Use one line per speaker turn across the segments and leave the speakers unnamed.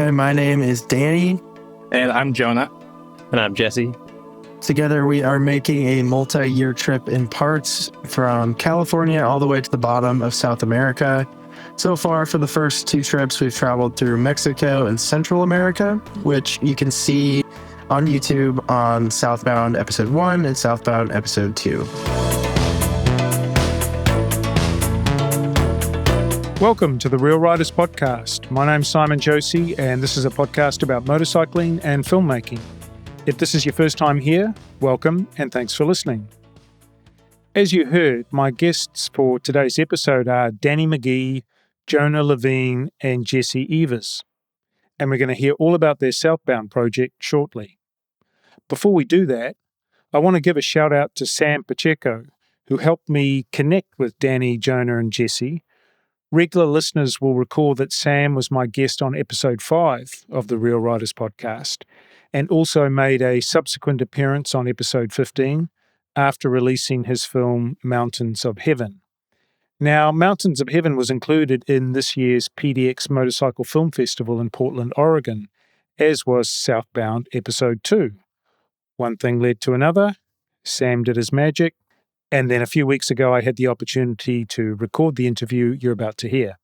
Hi, my name is Danny.
And I'm Jonah.
And I'm Jesse.
Together, we are making a multi-year trip in parts from California all the way to the bottom of South America. So far, for the first two trips, we've traveled through Mexico and Central America, which you can see on YouTube on Southbound Episode 1 and Southbound Episode 2.
Welcome to the Real Riders Podcast. My name's Simon Josie, and this is a podcast about motorcycling and filmmaking. If this is your first time here, welcome and thanks for listening. As you heard, my guests for today's episode are Danny McGee, Jonah Levine, and Jesse Evers. And we're going to hear all about their Southbound project shortly. Before we do that, I want to give a shout out to Sam Pacheco, who helped me connect with Danny, Jonah, and Jesse. Regular listeners will recall that Sam was my guest on episode 5 of the Real Riders podcast and also made a subsequent appearance on episode 15 after releasing his film Mountains of Heaven. Now, Mountains of Heaven was included in this year's PDX Motorcycle Film Festival in Portland, Oregon, as was Southbound episode 2. One thing led to another, Sam did his magic, and then a few weeks ago, I had the opportunity to record the interview you're about to hear.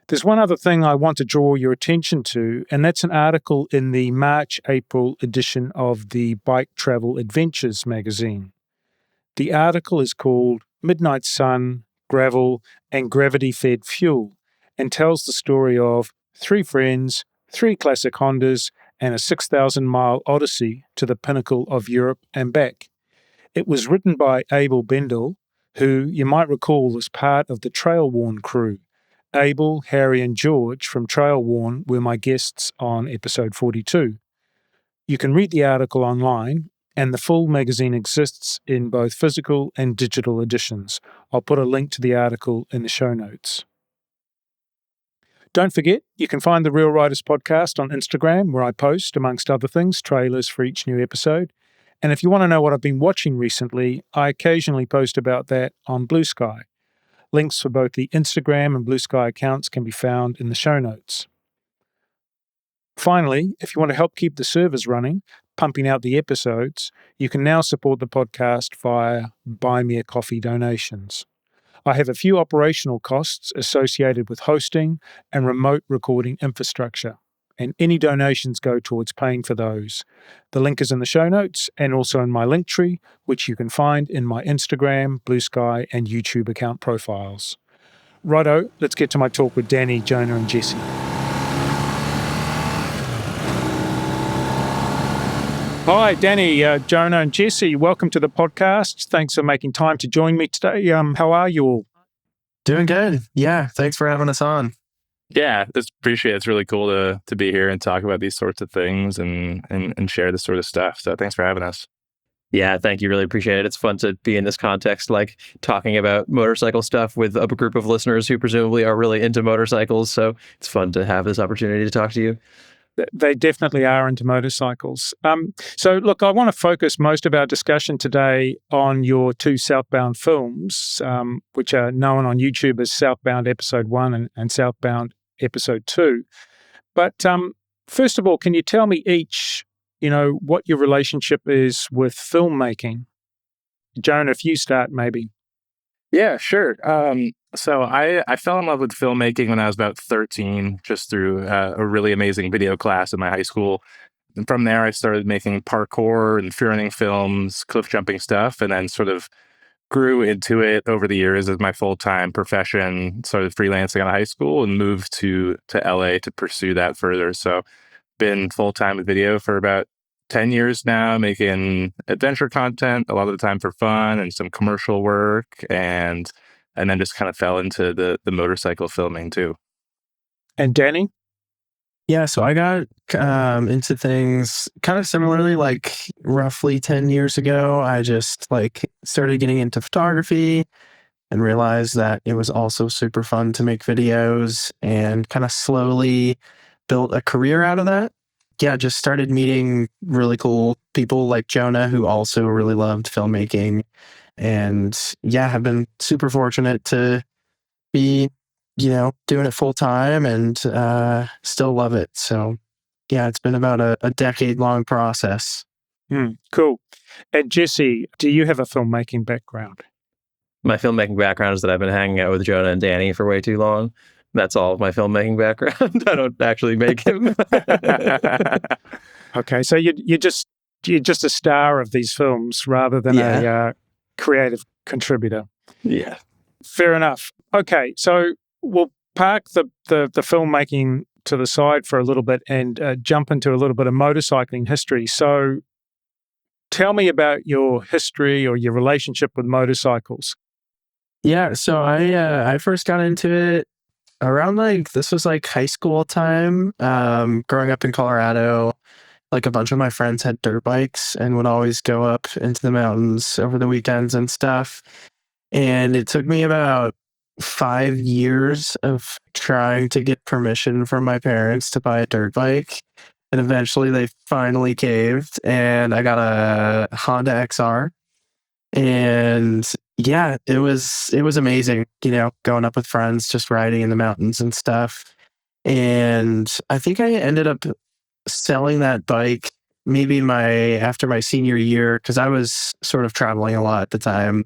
There's one other thing I want to draw your attention to, and that's an article in the March-April edition of the Bike Travel Adventures magazine. The article is called Midnight Sun, Gravel, and Gravity-Fed Fuel, and tells the story of 3 friends, 3 classic Hondas, and a 6,000-mile odyssey to the pinnacle of Europe and back. It was written by Abel Bendall, who you might recall was part of the Trail Worn crew. Abel, Harry, and George from Trail Worn were my guests on episode 42. You can read the article online, and the full magazine exists in both physical and digital editions. I'll put a link to the article in the show notes. Don't forget, you can find the Real Riders podcast on Instagram, where I post, amongst other things, trailers for each new episode. And if you want to know what I've been watching recently, I occasionally post about that on Blue Sky. Links for both the Instagram and Blue Sky accounts can be found in the show notes. Finally, if you want to help keep the servers running, pumping out the episodes, you can now support the podcast via Buy Me a Coffee donations. I have a few operational costs associated with hosting and remote recording infrastructure, and any donations go towards paying for those. The link is in the show notes and also in my link tree, which you can find in my Instagram, Blue Sky, and YouTube account profiles. Righto, let's get to my talk with Danny, Jonah, and Jesse. Hi, Danny, Jonah, and Jesse. Welcome to the podcast. Thanks for making time to join me today. How are you all?
Doing good. Yeah, thanks for having us on.
Yeah, just appreciate it. It's really cool to be here and talk about these sorts of things and share this sort of stuff. So thanks for having us.
Yeah, thank you. Really appreciate it. It's fun to be in this context, like talking about motorcycle stuff with a group of listeners who presumably are really into motorcycles. So it's fun to have this opportunity to talk to you.
They definitely are into motorcycles. So look, I want to focus most of our discussion today on your 2 Southbound films, which are known on YouTube as Southbound Episode 1 and Southbound Episode 2. But first of all, can you tell me each, what your relationship is with filmmaking? Jonah, if you start, maybe.
Yeah, sure. So I fell in love with filmmaking when I was about 13, just through a really amazing video class in my high school. And from there, I started making parkour and fear running films, cliff jumping stuff, and then sort of grew into it over the years as my full-time profession, started freelancing out of high school and moved to LA to pursue that further. So been full-time with video for about 10 years now, making adventure content, a lot of the time for fun and some commercial work, and then just kind of fell into the motorcycle filming too.
And Danny?
Yeah, so I got into things kind of similarly, like roughly 10 years ago. I just started getting into photography and realized that it was also super fun to make videos, and kind of slowly built a career out of that. Yeah, just started meeting really cool people like Jonah, who also really loved filmmaking. And yeah, have been super fortunate to be doing it full time and still love it. So yeah, it's been about a decade-long process.
Cool. And Jesse, do you have a filmmaking background?
My filmmaking background is that I've been hanging out with Jonah and Danny for way too long. That's all of my filmmaking background. I don't actually make him.
Okay, so you're just a star of these films rather than a creative contributor.
Yeah.
Fair enough. Okay, so we'll park the filmmaking to the side for a little bit and jump into a little bit of motorcycling history. So tell me about your history or your relationship with motorcycles.
Yeah, so I first got into it around this was high school time. Growing up in Colorado, a bunch of my friends had dirt bikes and would always go up into the mountains over the weekends and stuff. And it took me about 5 years of trying to get permission from my parents to buy a dirt bike. And eventually they finally caved and I got a Honda XR. And yeah, it was amazing, going up with friends, just riding in the mountains and stuff. And I think I ended up selling that bike maybe after my senior year, because I was sort of traveling a lot at the time.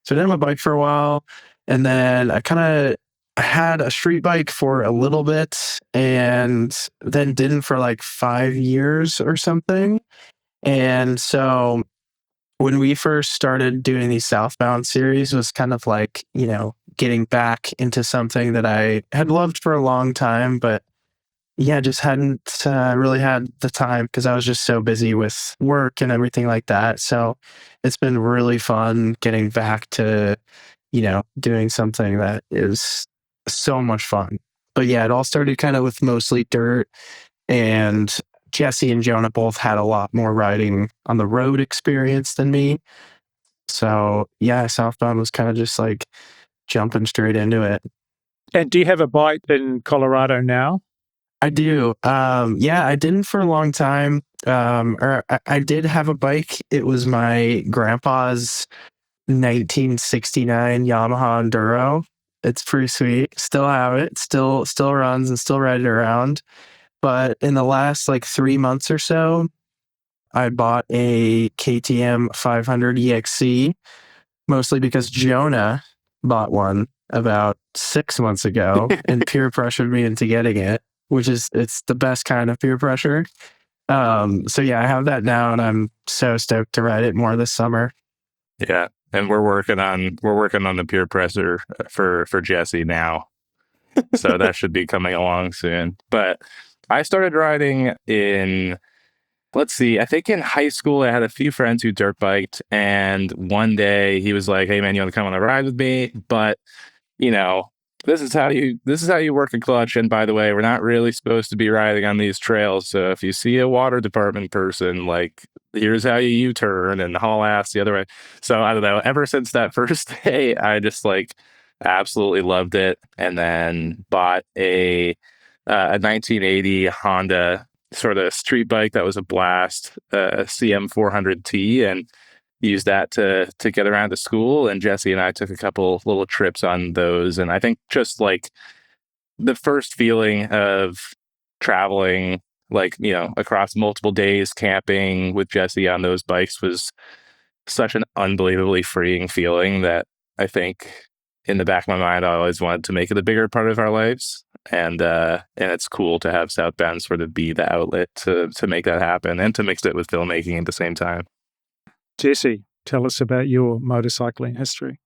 So I didn't have a bike for a while. And then I kind of had a street bike for a little bit and then didn't for 5 years or something. And so when we first started doing these Southbound series was kind of getting back into something that I had loved for a long time, but yeah, just hadn't really had the time because I was just so busy with work and everything like that. So it's been really fun getting back to, doing something that is so much fun. But yeah, it all started kind of with mostly dirt, and Jesse and Jonah both had a lot more riding on the road experience than me. So yeah, Southbound was kind of just jumping straight into it.
And do you have a bike in Colorado now?
I do. Yeah, I didn't for a long time. I did have a bike. It was my grandpa's 1969 Yamaha Enduro. It's pretty sweet. Still have it. Still runs and still ride it around. But in the last 3 months or so, I bought a KTM 500 EXC, mostly because Jonah bought one about 6 months ago and peer pressured me into getting it, it's the best kind of peer pressure. So yeah, I have that now and I'm so stoked to ride it more this summer.
Yeah. And we're working on the peer pressure for Jesse now. So that should be coming along soon. But I started riding in, I think in high school. I had a few friends who dirt biked, and one day he was like, "Hey man, you want to come on a ride with me?" But this is how you work a clutch. And by the way, we're not really supposed to be riding on these trails. So if you see a water department person, here's how you U-turn and haul ass the other way. So I don't know. Ever since that first day, I just absolutely loved it. And then bought a 1980 Honda sort of street bike that was a blast, a CM 400T, and used that to get around to school. And Jesse and I took a couple little trips on those. And I think just the first feeling of traveling, across multiple days camping with Jesse on those bikes was such an unbelievably freeing feeling that I think in the back of my mind, I always wanted to make it a bigger part of our lives. And it's cool to have Southbound sort of be the outlet to make that happen and to mix it with filmmaking at the same time.
Jesse, tell us about your motorcycling history.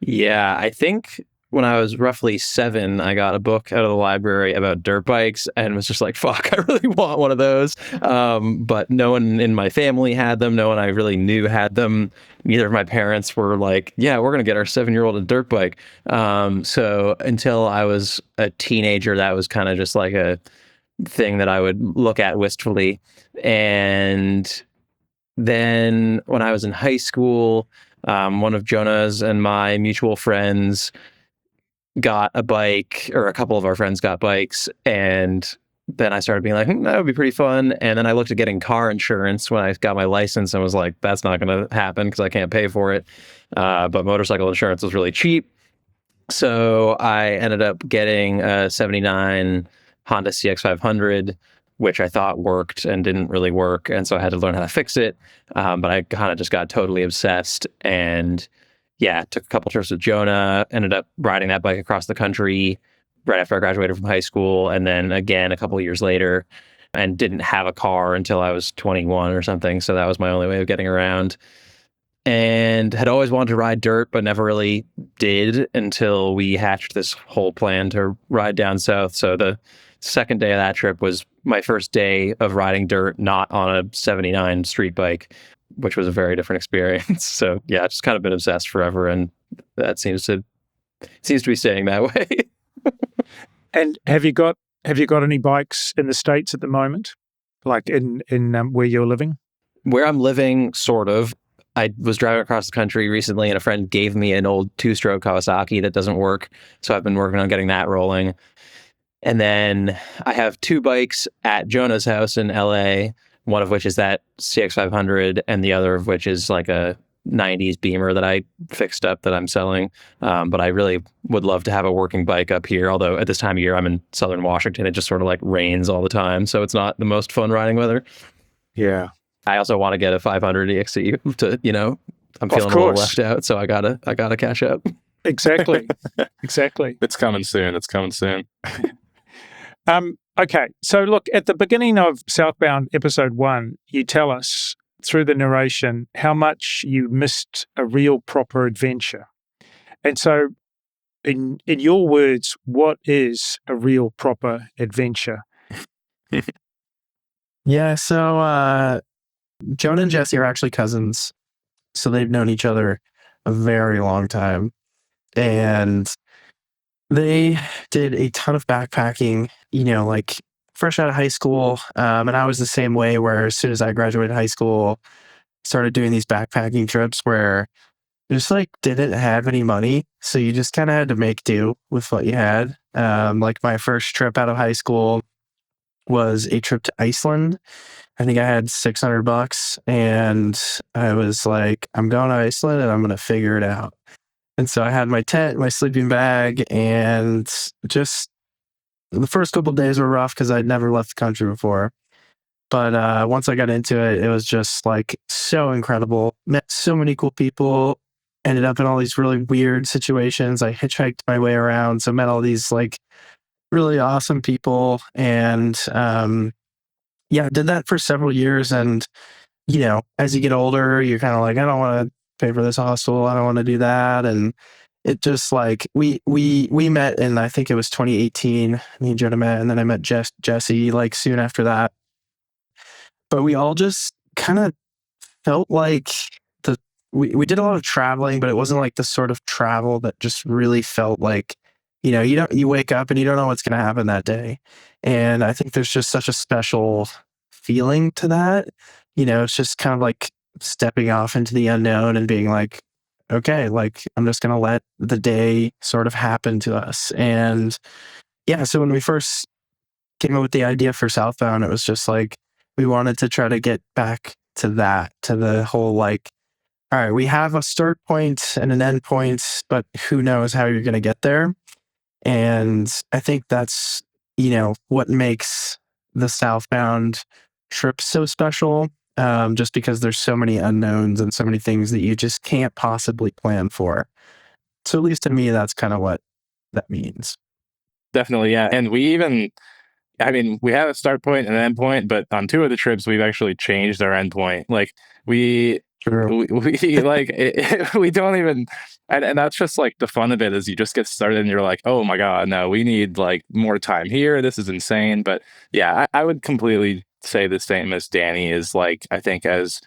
Yeah, I think when I was roughly 7, I got a book out of the library about dirt bikes and was just like, fuck, I really want one of those. But no one in my family had them. No one I really knew had them. Neither of my parents were like, yeah, we're going to get our 7-year-old a dirt bike. So until I was a teenager, that was kind of just like a thing that I would look at wistfully. And then when I was in high school, one of Jonah's and my mutual friends got a bike, or a couple of our friends got bikes, and then I started being like, that would be pretty fun. And then I looked at getting car insurance when I got my license and was like, that's not going to happen because I can't pay for it. But motorcycle insurance was really cheap. So I ended up getting a 79 Honda CX500, which I thought worked and didn't really work. And so I had to learn how to fix it. But I kind of just got totally obsessed. And yeah, took a couple trips with Jonah, ended up riding that bike across the country right after I graduated from high school. And then again, a couple of years later, and didn't have a car until I was 21 or something. So that was my only way of getting around. And had always wanted to ride dirt, but never really did until we hatched this whole plan to ride down south. So the second day of that trip was my first day of riding dirt, not on a 79 street bike, which was a very different experience. So yeah, just kind of been obsessed forever, and that seems to be staying that way.
And have you got any bikes in the States at the moment, like in where you're living?
Where I'm living, sort of. I was driving across the country recently, and a friend gave me an old 2-stroke Kawasaki that doesn't work. So I've been working on getting that rolling. And then I have 2 bikes at Jonah's house in LA, one of which is that CX500, and the other of which is like a 90s Beamer that I fixed up that I'm selling. But I really would love to have a working bike up here. Although at this time of year, I'm in Southern Washington. It just sort of like rains all the time. So it's not the most fun riding weather.
Yeah.
I also want to get a 500 EXE to, I'm feeling a little left out. So I gotta catch up.
Exactly. Exactly.
It's coming soon.
Okay. So look, at the beginning of Southbound episode 1, you tell us through the narration how much you missed a real proper adventure. And so in your words, what is a real proper adventure?
Yeah, so Jonah and Jesse are actually cousins. So they've known each other a very long time. And they did a ton of backpacking, like fresh out of high school. And I was the same way, where as soon as I graduated high school, started doing these backpacking trips where just like didn't have any money. So you just kind of had to make do with what you had. Like my first trip out of high school was a trip to Iceland. I think I had $600 and I was like, I'm going to Iceland and I'm going to figure it out. And so I had my tent, my sleeping bag, and just the first couple of days were rough because I'd never left the country before. But once I got into it, it was just like so incredible. Met so many cool people, ended up in all these really weird situations. I hitchhiked my way around, so met all these like really awesome people. And yeah, did that for several years. And, as you get older, you're kind of like, I don't want to pay for this hostel. I don't want to do that. And it just like, we met in, I think it was 2018, me and Jonah met, and then I met Jesse like soon after that. But we all just kind of felt like we did a lot of traveling, but it wasn't like the sort of travel that just really felt like, you wake up and you don't know what's going to happen that day. And I think there's just such a special feeling to that. It's just kind of like stepping off into the unknown and being like, okay, like I'm just going to let the day sort of happen to us. And yeah, so when we first came up with the idea for Southbound, it was just like, we wanted to try to get back to that, to the whole like, all right, we have a start point and an end point, but who knows how you're going to get there. And I think that's, what makes the Southbound trip so special, just because there's so many unknowns and so many things that you just can't possibly plan for. So at least to me, that's kind of what that means.
Definitely, yeah. And we have a start point and an end point, but on 2 of the trips, we've actually changed our end point. Like we like we don't even, and that's just like the fun of it, is you just get started and you're like, oh my God, no, we need like more time here. This is insane. But yeah, I would completely say the same as Danny is like, I think as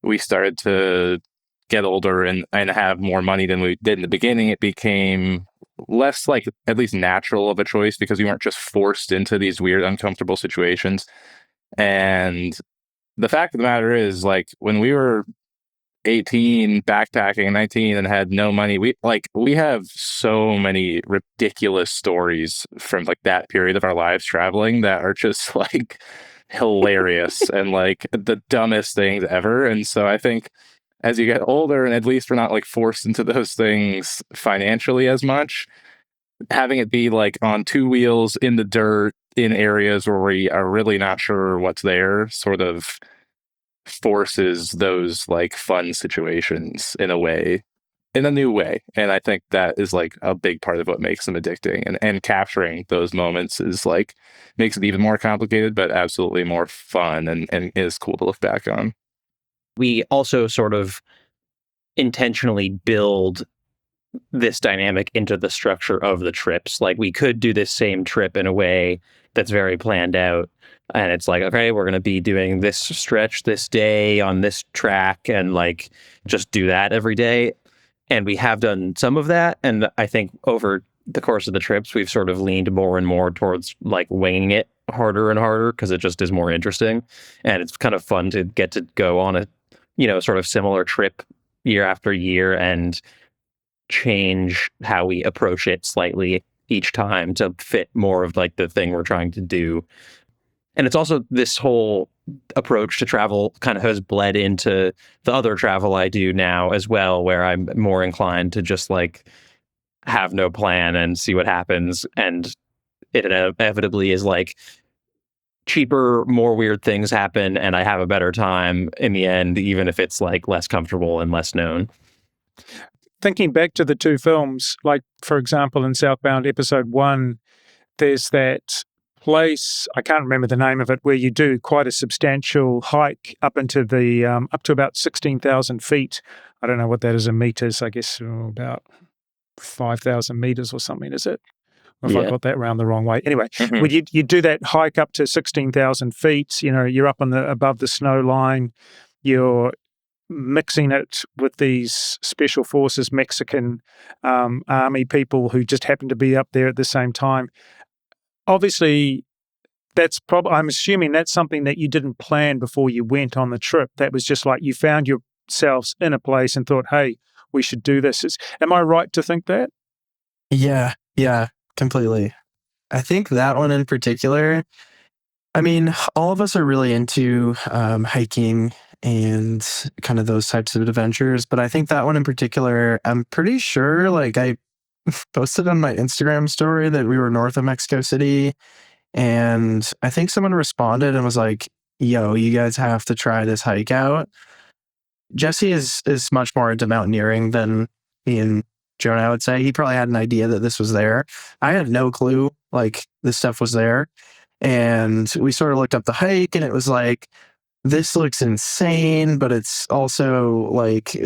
we started to get older and have more money than we did in the beginning, it became less like at least natural of a choice because we weren't just forced into these weird, uncomfortable situations. And the fact of the matter is, like, when we were 18 backpacking, 19, and had no money, we have so many ridiculous stories from like that period of our lives traveling that are just like hilarious and like the dumbest things ever. And so I think as you get older, and at least we're not like forced into those things financially as much, having it be like on two wheels in the dirt in areas where we are really not sure what's there sort of forces those like fun situations in a way, in a new way. And I think that is like a big part of what makes them addicting, and capturing those moments is like makes it even more complicated, but absolutely more fun, and is cool to look back on.
We also sort of intentionally build this dynamic into the structure of the trips. Like, we could do this same trip in a way that's very planned out. And it's like, okay, we're going to be doing this stretch this day on this track, and like just do that every day. And we have done some of that. And I think over the course of the trips, we've sort of leaned more and more towards like winging it harder and harder, because it just is more interesting. And it's kind of fun to get to go on a, sort of similar trip year after year and change how we approach it slightly each time to fit more of like the thing we're trying to do. And it's also this whole approach to travel kind of has bled into the other travel I do now as well, where I'm more inclined to just like have no plan and see what happens. And it inevitably is like cheaper, more weird things happen, and I have a better time in the end, even if it's like less comfortable and less known.
Thinking back to the two films, like, for example, in Southbound Episode 1, there's that place, I can't remember the name of it, where you do quite a substantial hike up into the, up to about 16,000 feet. I don't know what that is in meters, I guess about 5,000 meters or something, is it? Or if I got that round the wrong way. Anyway, when you do that hike up to 16,000 feet, you're up on above the snow line, you're mixing it with these special forces Mexican army people who just happen to be up there at the same time. Obviously, I'm assuming that's something that you didn't plan before you went on the trip. That was just like you found yourselves in a place and thought, hey, we should do this. Am I right to think that?
Yeah, completely. I think that one in particular, I mean, all of us are really into hiking and kind of those types of adventures, but I think that one in particular, I'm pretty sure, like, I posted on my Instagram story that we were north of Mexico City, and I think someone responded and was like, yo, you guys have to try this hike out. Jesse is much more into mountaineering than me and Jonah, I would say. He probably had an idea that this was there. I had no clue, like, this stuff was there. And we sort of looked up the hike, and it was like, this looks insane, but it's also like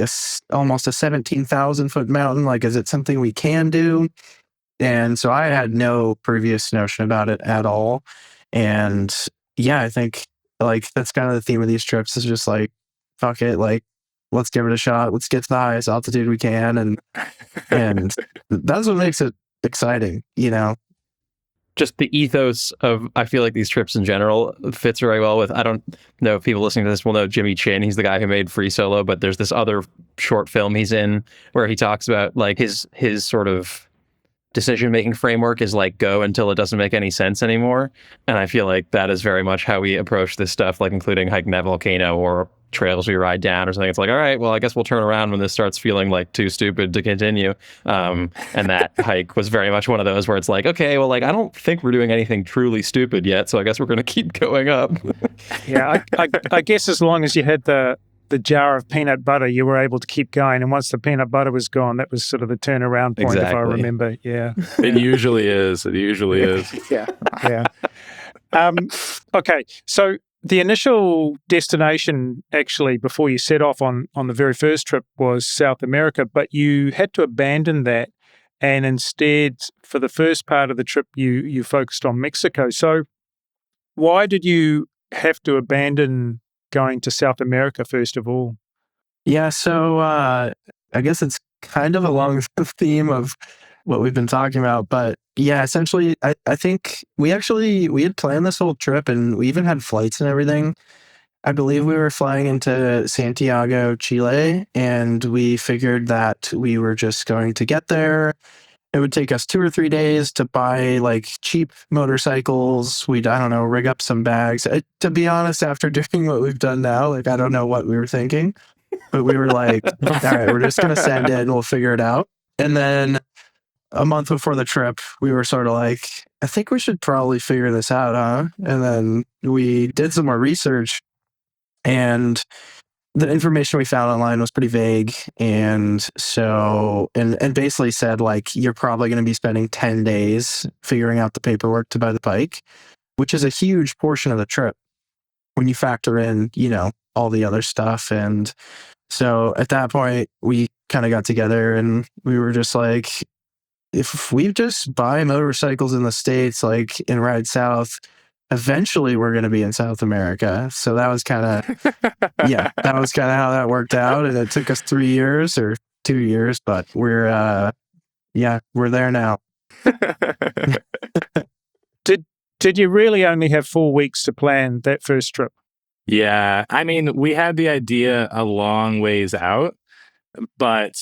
almost a 17,000 foot mountain. Like, is it something we can do? And so I had no previous notion about it at all. And yeah, I think like that's kind of the theme of these trips, is just like, fuck it, like, let's give it a shot. Let's get to the highest altitude we can. And that's what makes it exciting,
Just the ethos of, I feel like these trips in general fits very well with, I don't know if people listening to this will know Jimmy Chin. He's the guy who made Free Solo, but there's this other short film he's in where he talks about like his sort of decision-making framework is like go until it doesn't make any sense anymore. And I feel like that is very much how we approach this stuff, like including hiking that volcano or trails we ride down or something. It's like, all right, well, I guess we'll turn around when this starts feeling like too stupid to continue. And that hike was very much one of those where it's like, okay, well, like, I don't think we're doing anything truly stupid yet, so I guess we're going to keep going up.
Yeah, I guess as long as you had the jar of peanut butter, you were able to keep going. And once the peanut butter was gone, that was sort of the turnaround point, exactly. If I remember. Yeah.
It usually is.
Yeah. Okay. So the initial destination, actually, before you set off on the very first trip, was South America, but you had to abandon that. And instead, for the first part of the trip, you focused on Mexico. So why did you have to abandon going to South America first of all?
Yeah, so I guess it's kind of along the theme of what we've been talking about, but yeah, essentially, I think we had planned this whole trip, and we even had flights and everything. I believe we were flying into Santiago, Chile, and we figured that we were just going to get there. It would take us 2 or 3 days to buy like cheap motorcycles. We'd, I don't know, rig up some bags. To be honest, after doing what we've done now, like, I don't know what we were thinking, but we were like, all right, we're just going to send it and we'll figure it out. And then a month before the trip, we were sort of like, I think we should probably figure this out, huh? And then we did some more research, and the information we found online was pretty vague. And so, and basically said, like, you're probably going to be spending 10 days figuring out the paperwork to buy the bike, which is a huge portion of the trip when you factor in, all the other stuff. And so at that point, we kind of got together and we were just like, if we just buy motorcycles in the States, like, and ride south, eventually we're going to be in South America. So that was kind of, that was kind of how that worked out. And it took us 3 years or 2 years, but we're there now.
Did you really only have 4 weeks to plan that first trip?
Yeah. I mean, we had the idea a long ways out, but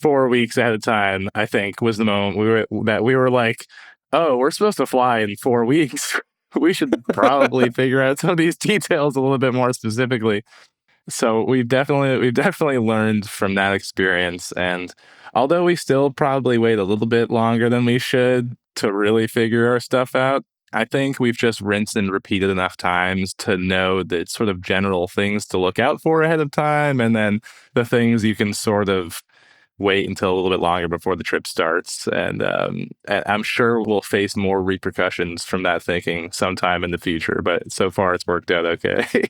4 weeks ahead of time, I think, was the moment we were like, oh, we're supposed to fly in 4 weeks. We should probably figure out some of these details a little bit more specifically. So we've definitely learned from that experience. And although we still probably wait a little bit longer than we should to really figure our stuff out, I think we've just rinsed and repeated enough times to know the sort of general things to look out for ahead of time, and then the things you can sort of wait until a little bit longer before the trip starts. And I'm sure we'll face more repercussions from that thinking sometime in the future, but so far it's worked out okay.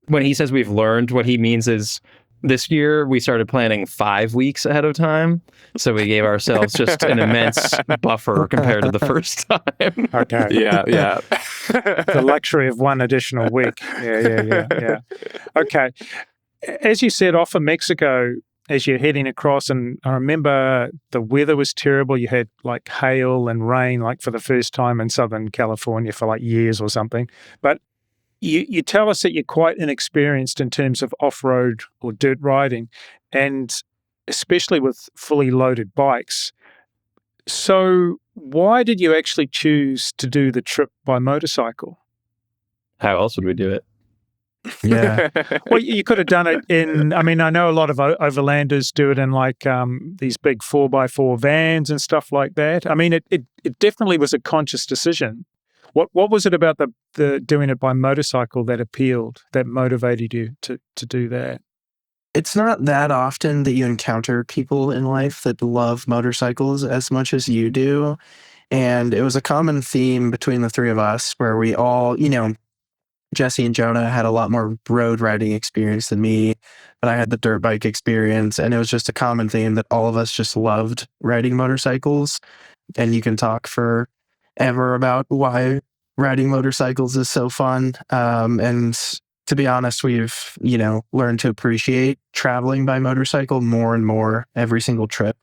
When he says we've learned, what he means is this year we started planning 5 weeks ahead of time. So we gave ourselves just an immense buffer compared to the first time.
Okay.
Yeah.
The luxury of one additional week. Yeah. Okay. As you said, off of Mexico, as you're heading across, and I remember the weather was terrible. You had like hail and rain, like for the first time in Southern California for like years or something. But you tell us that you're quite inexperienced in terms of off-road or dirt riding, and especially with fully loaded bikes. So why did you actually choose to do the trip by motorcycle?
How else would we do it?
Yeah.
Well, you could have done it in, I mean, I know a lot of overlanders do it in like these big 4x4 vans and stuff like that. I mean, it definitely was a conscious decision. What was it about the doing it by motorcycle that appealed, that motivated you to do that?
It's not that often that you encounter people in life that love motorcycles as much as you do. And it was a common theme between the three of us where we all, Jesse and Jonah had a lot more road riding experience than me, but I had the dirt bike experience. And it was just a common theme that all of us just loved riding motorcycles. And you can talk forever about why riding motorcycles is so fun. And to be honest, we've, learned to appreciate traveling by motorcycle more and more every single trip.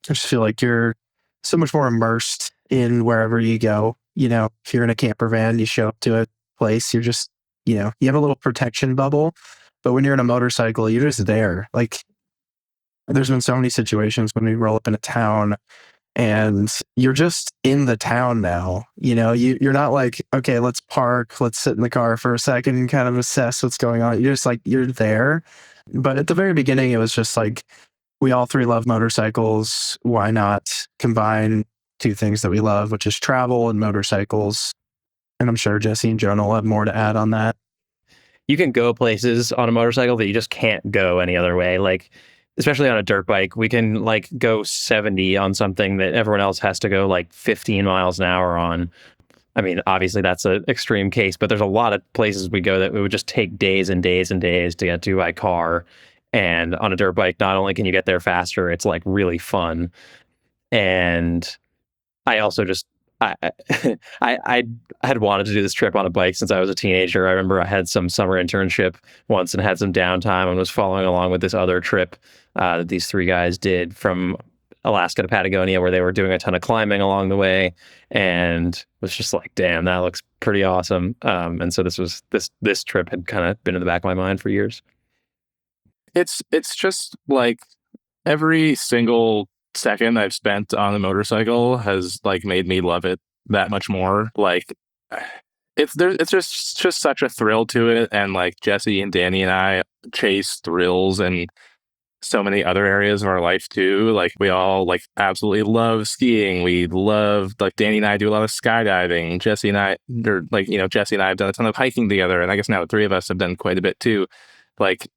I just feel like you're so much more immersed in wherever you go. If you're in a camper van, you show up to a place, you're just, you have a little protection bubble. But when you're in a motorcycle, you're just there. Like, there's been so many situations when we roll up in a town and you're just in the town now. You're not like, okay, let's park, let's sit in the car for a second and kind of assess what's going on. You're just like, you're there. But at the very beginning, it was just like, we all three love motorcycles. Why not combine two things that we love, which is travel and motorcycles? And I'm sure Jesse and Jonah will have more to add on that.
You can go places on a motorcycle that you just can't go any other way. Like, especially on a dirt bike, we can like go 70 on something that everyone else has to go like 15 miles an hour on. I mean, obviously that's an extreme case, but there's a lot of places we go that it would just take days and days and days to get to by car. And on a dirt bike, not only can you get there faster, it's like really fun. And I also just, I had wanted to do this trip on a bike since I was a teenager. I remember I had some summer internship once and had some downtime and was following along with this other trip that these three guys did from Alaska to Patagonia, where they were doing a ton of climbing along the way, and was just like, damn, that looks pretty awesome. And so this trip had kind of been in the back of my mind for years.
It's just like every single second I've spent on a motorcycle has like made me love it that much more. Like it's just such a thrill to it, and like Jesse and Danny and I chase thrills, and so many other areas of our life too. Like we all like absolutely love skiing. We love, like Danny and I do a lot of skydiving. Jesse and I, or like, Jesse and I have done a ton of hiking together. And I guess now the three of us have done quite a bit too. Like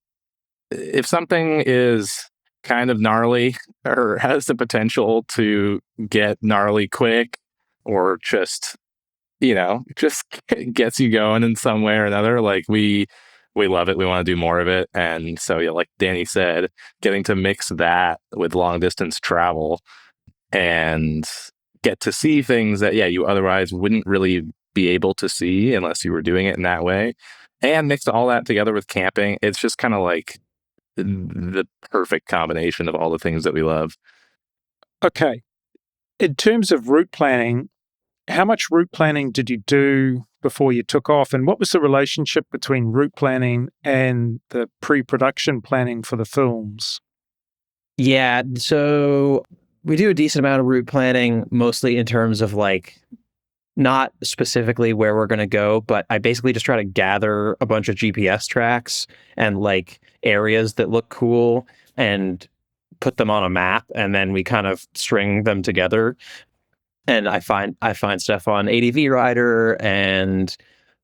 if something is kind of gnarly or has the potential to get gnarly quick, or just just gets you going in some way or another, like we love it. We want to do more of it. And so, yeah, like Danny said, getting to mix that with long distance travel and get to see things that, yeah, you otherwise wouldn't really be able to see unless you were doing it in that way, and mix all that together with camping. It's just kind of like the perfect combination of all the things that we love.
Okay. In terms of route planning, how much route planning did you do before you took off? And what was the relationship between route planning and the pre-production planning for the films?
Yeah, so we do a decent amount of route planning, mostly in terms of like not specifically where we're going to go, but I basically just try to gather a bunch of GPS tracks and like areas that look cool and put them on a map, and then we kind of string them together. And I find stuff on ADV Rider and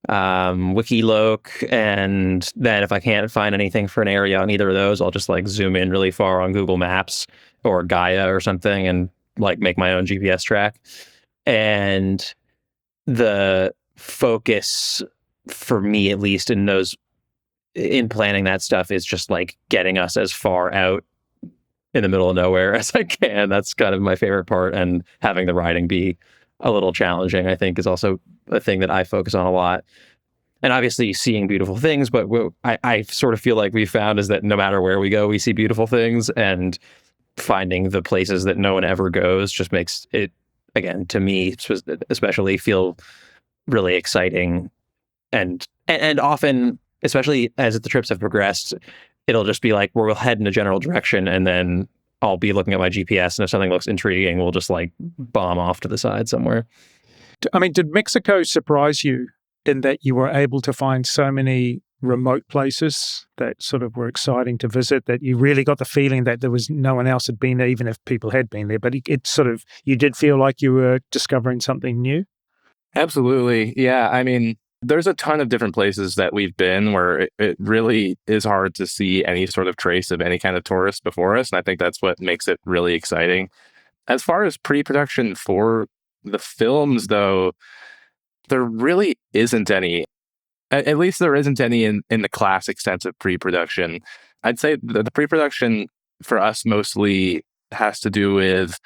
Wikiloc, and then if I can't find anything for an area on either of those, I'll just like zoom in really far on Google Maps or Gaia or something and like make my own GPS track. And the focus for me, at least in planning that stuff, is just like getting us as far out in the middle of nowhere as I can. That's kind of my favorite part. And having the riding be a little challenging, I think, is also a thing that I focus on a lot. And obviously seeing beautiful things, but I sort of feel like we found is that no matter where we go, we see beautiful things, and finding the places that no one ever goes just makes it, again, to me especially, feel really exciting. And often, especially as the trips have progressed, it'll just be like, we'll head in a general direction, and then I'll be looking at my GPS, and if something looks intriguing, we'll just like bomb off to the side somewhere.
I mean, did Mexico surprise you in that you were able to find so many remote places that sort of were exciting to visit, that you really got the feeling that there was no one else had been there, even if people had been there, but it sort of, you did feel like you were discovering something new?
Absolutely. Yeah. I mean, there's a ton of different places that we've been where it really is hard to see any sort of trace of any kind of tourist before us. And I think that's what makes it really exciting. As far as pre-production for the films, though, there really isn't any. At least there isn't any in the classic sense of pre-production. I'd say the pre-production for us mostly has to do with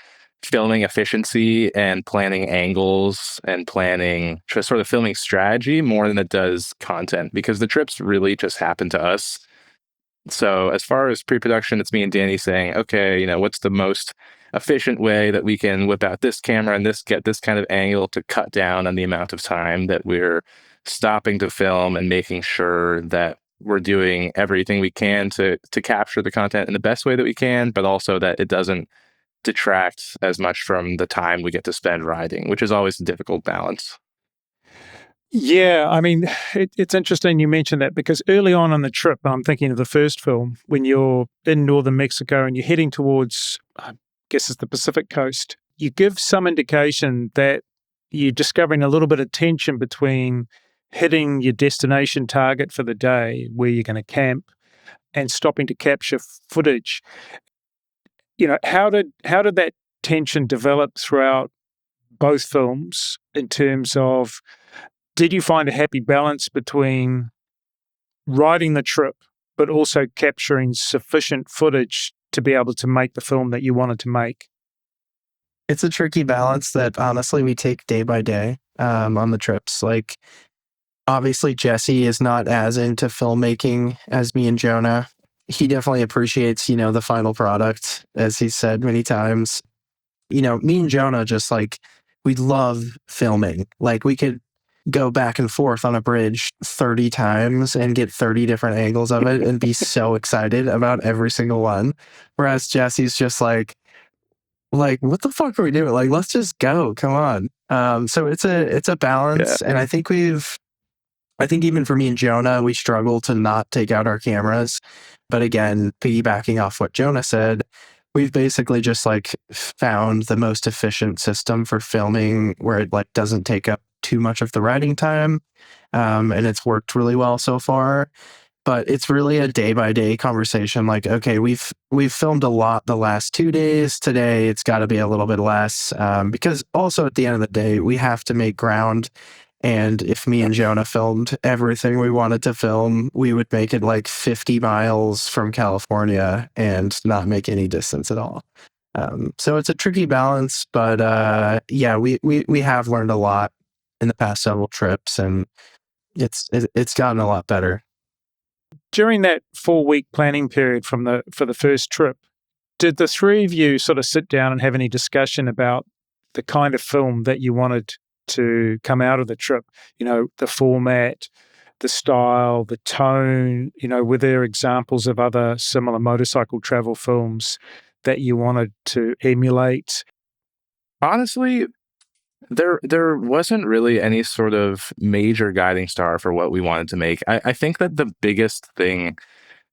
filming efficiency and planning angles and planning just sort of filming strategy more than it does content, because the trips really just happen to us. So as far as pre-production, it's me and Danny saying, okay, what's the most efficient way that we can whip out this camera and get this kind of angle to cut down on the amount of time that we're stopping to film, and making sure that we're doing everything we can to capture the content in the best way that we can, but also that it doesn't detract as much from the time we get to spend riding, which is always a difficult balance.
Yeah, I mean, it's interesting you mentioned that, because early on the trip, I'm thinking of the first film, when you're in northern Mexico and you're heading towards, I guess it's the Pacific coast, you give some indication that you're discovering a little bit of tension between hitting your destination target for the day, where you're going to camp, and stopping to capture footage. How did that tension develop throughout both films, in terms of, did you find a happy balance between riding the trip but also capturing sufficient footage to be able to make the film that you wanted to make?
It's a tricky balance that honestly we take day by day on the trips. Like, obviously Jesse is not as into filmmaking as me and Jonah. He definitely appreciates, the final product, as he said many times. Me and Jonah just like, we love filming. Like, we could go back and forth on a bridge 30 times and get 30 different angles of it and be so excited about every single one. Whereas Jesse's just like, what the fuck are we doing? Like, let's just go. Come on. So it's a balance.
Yeah.
And I think we've I think even for me and Jonah, we struggle to not take out our cameras. But again, piggybacking off what Jonah said, we've basically just like found the most efficient system for filming where it like doesn't take up too much of the writing time. And it's worked really well so far. But it's really a day by day conversation. Like, okay, we've filmed a lot the last 2 days. Today, it's got to be a little bit less because also at the end of the day, we have to make ground. And if me and Jonah filmed everything we wanted to film, we would make it like 50 miles from California and not make any distance at all. So it's a tricky balance, but yeah, we have learned a lot in the past several trips, and it's gotten a lot better.
During that 4-week planning period for the first trip, did the three of you sort of sit down and have any discussion about the kind of film that you wanted to come out of the trip? You know, the format, the style, the tone, you know, were there examples of other similar motorcycle travel films that you wanted to emulate?
Honestly, there wasn't really any sort of major guiding star for what we wanted to make. I think that the biggest thing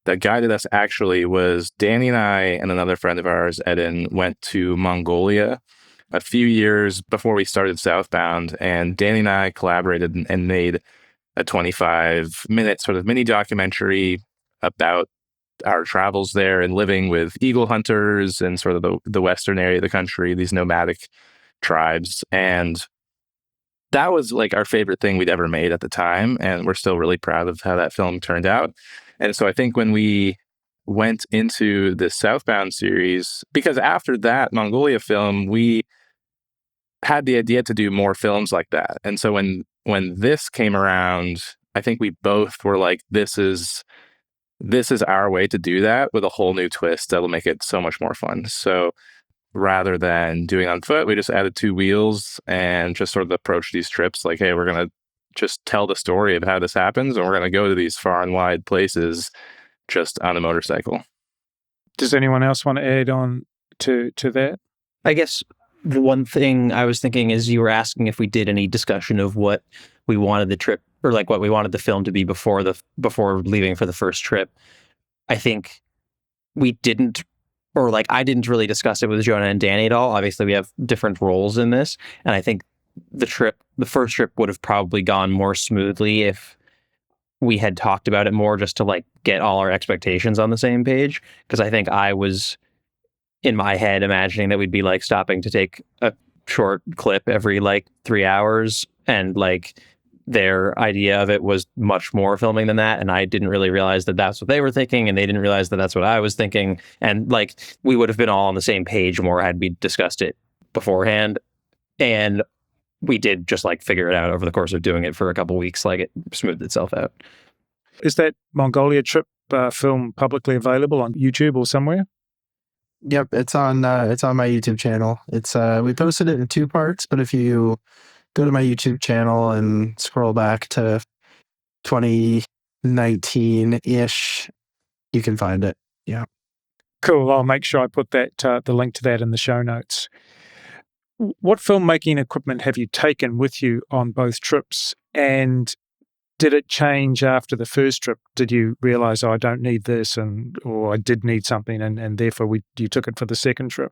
that guided us actually was Danny and I and another friend of ours, Eden, went to Mongolia a few years before we started Southbound, and Danny and I collaborated and made a 25-minute sort of mini documentary about our travels there and living with eagle hunters and sort of the western area of the country, these nomadic tribes. And that was like our favorite thing we'd ever made at the time. And we're still really proud of how that film turned out. And so I think when we went into the Southbound series, because after that Mongolia film, we had the idea to do more films like that. And so when this came around, I think we both were like, this is our way to do that with a whole new twist that'll make it so much more fun. So rather than doing on foot, we just added 2 wheels and just sort of approached these trips like, hey, we're going to just tell the story of how this happens, and we're going to go to these far and wide places just on a motorcycle.
Does anyone else want to add on to that?
I guess the one thing I was thinking is you were asking if we did any discussion of what we wanted the trip, or like what we wanted the film to be before leaving for the first trip. I think we didn't, or like I didn't really discuss it with Jonah and Danny at all. Obviously, we have different roles in this, and I think the first trip would have probably gone more smoothly if we had talked about it more, just to like get all our expectations on the same page. Because I think I was in my head imagining that we'd be like stopping to take a short clip every like 3 hours, and like their idea of it was much more filming than that, and I didn't really realize that that's what they were thinking, and they didn't realize that that's what I was thinking, and like we would have been all on the same page more had we discussed it beforehand. And we did just like figure it out over the course of doing it for a couple of weeks. Like it smoothed itself out.
Is that Mongolia trip film publicly available on YouTube or somewhere?
Yep, it's on my YouTube channel. It's we posted it in 2 parts, but if you go to my YouTube channel and scroll back to 2019-ish, you can find it. Yeah.
Cool. I'll make sure I put that the link to that in the show notes. What filmmaking equipment have you taken with you on both trips, and did it change after the first trip? Did you realize, I don't need this, or I did need something, and therefore you took it for the second trip?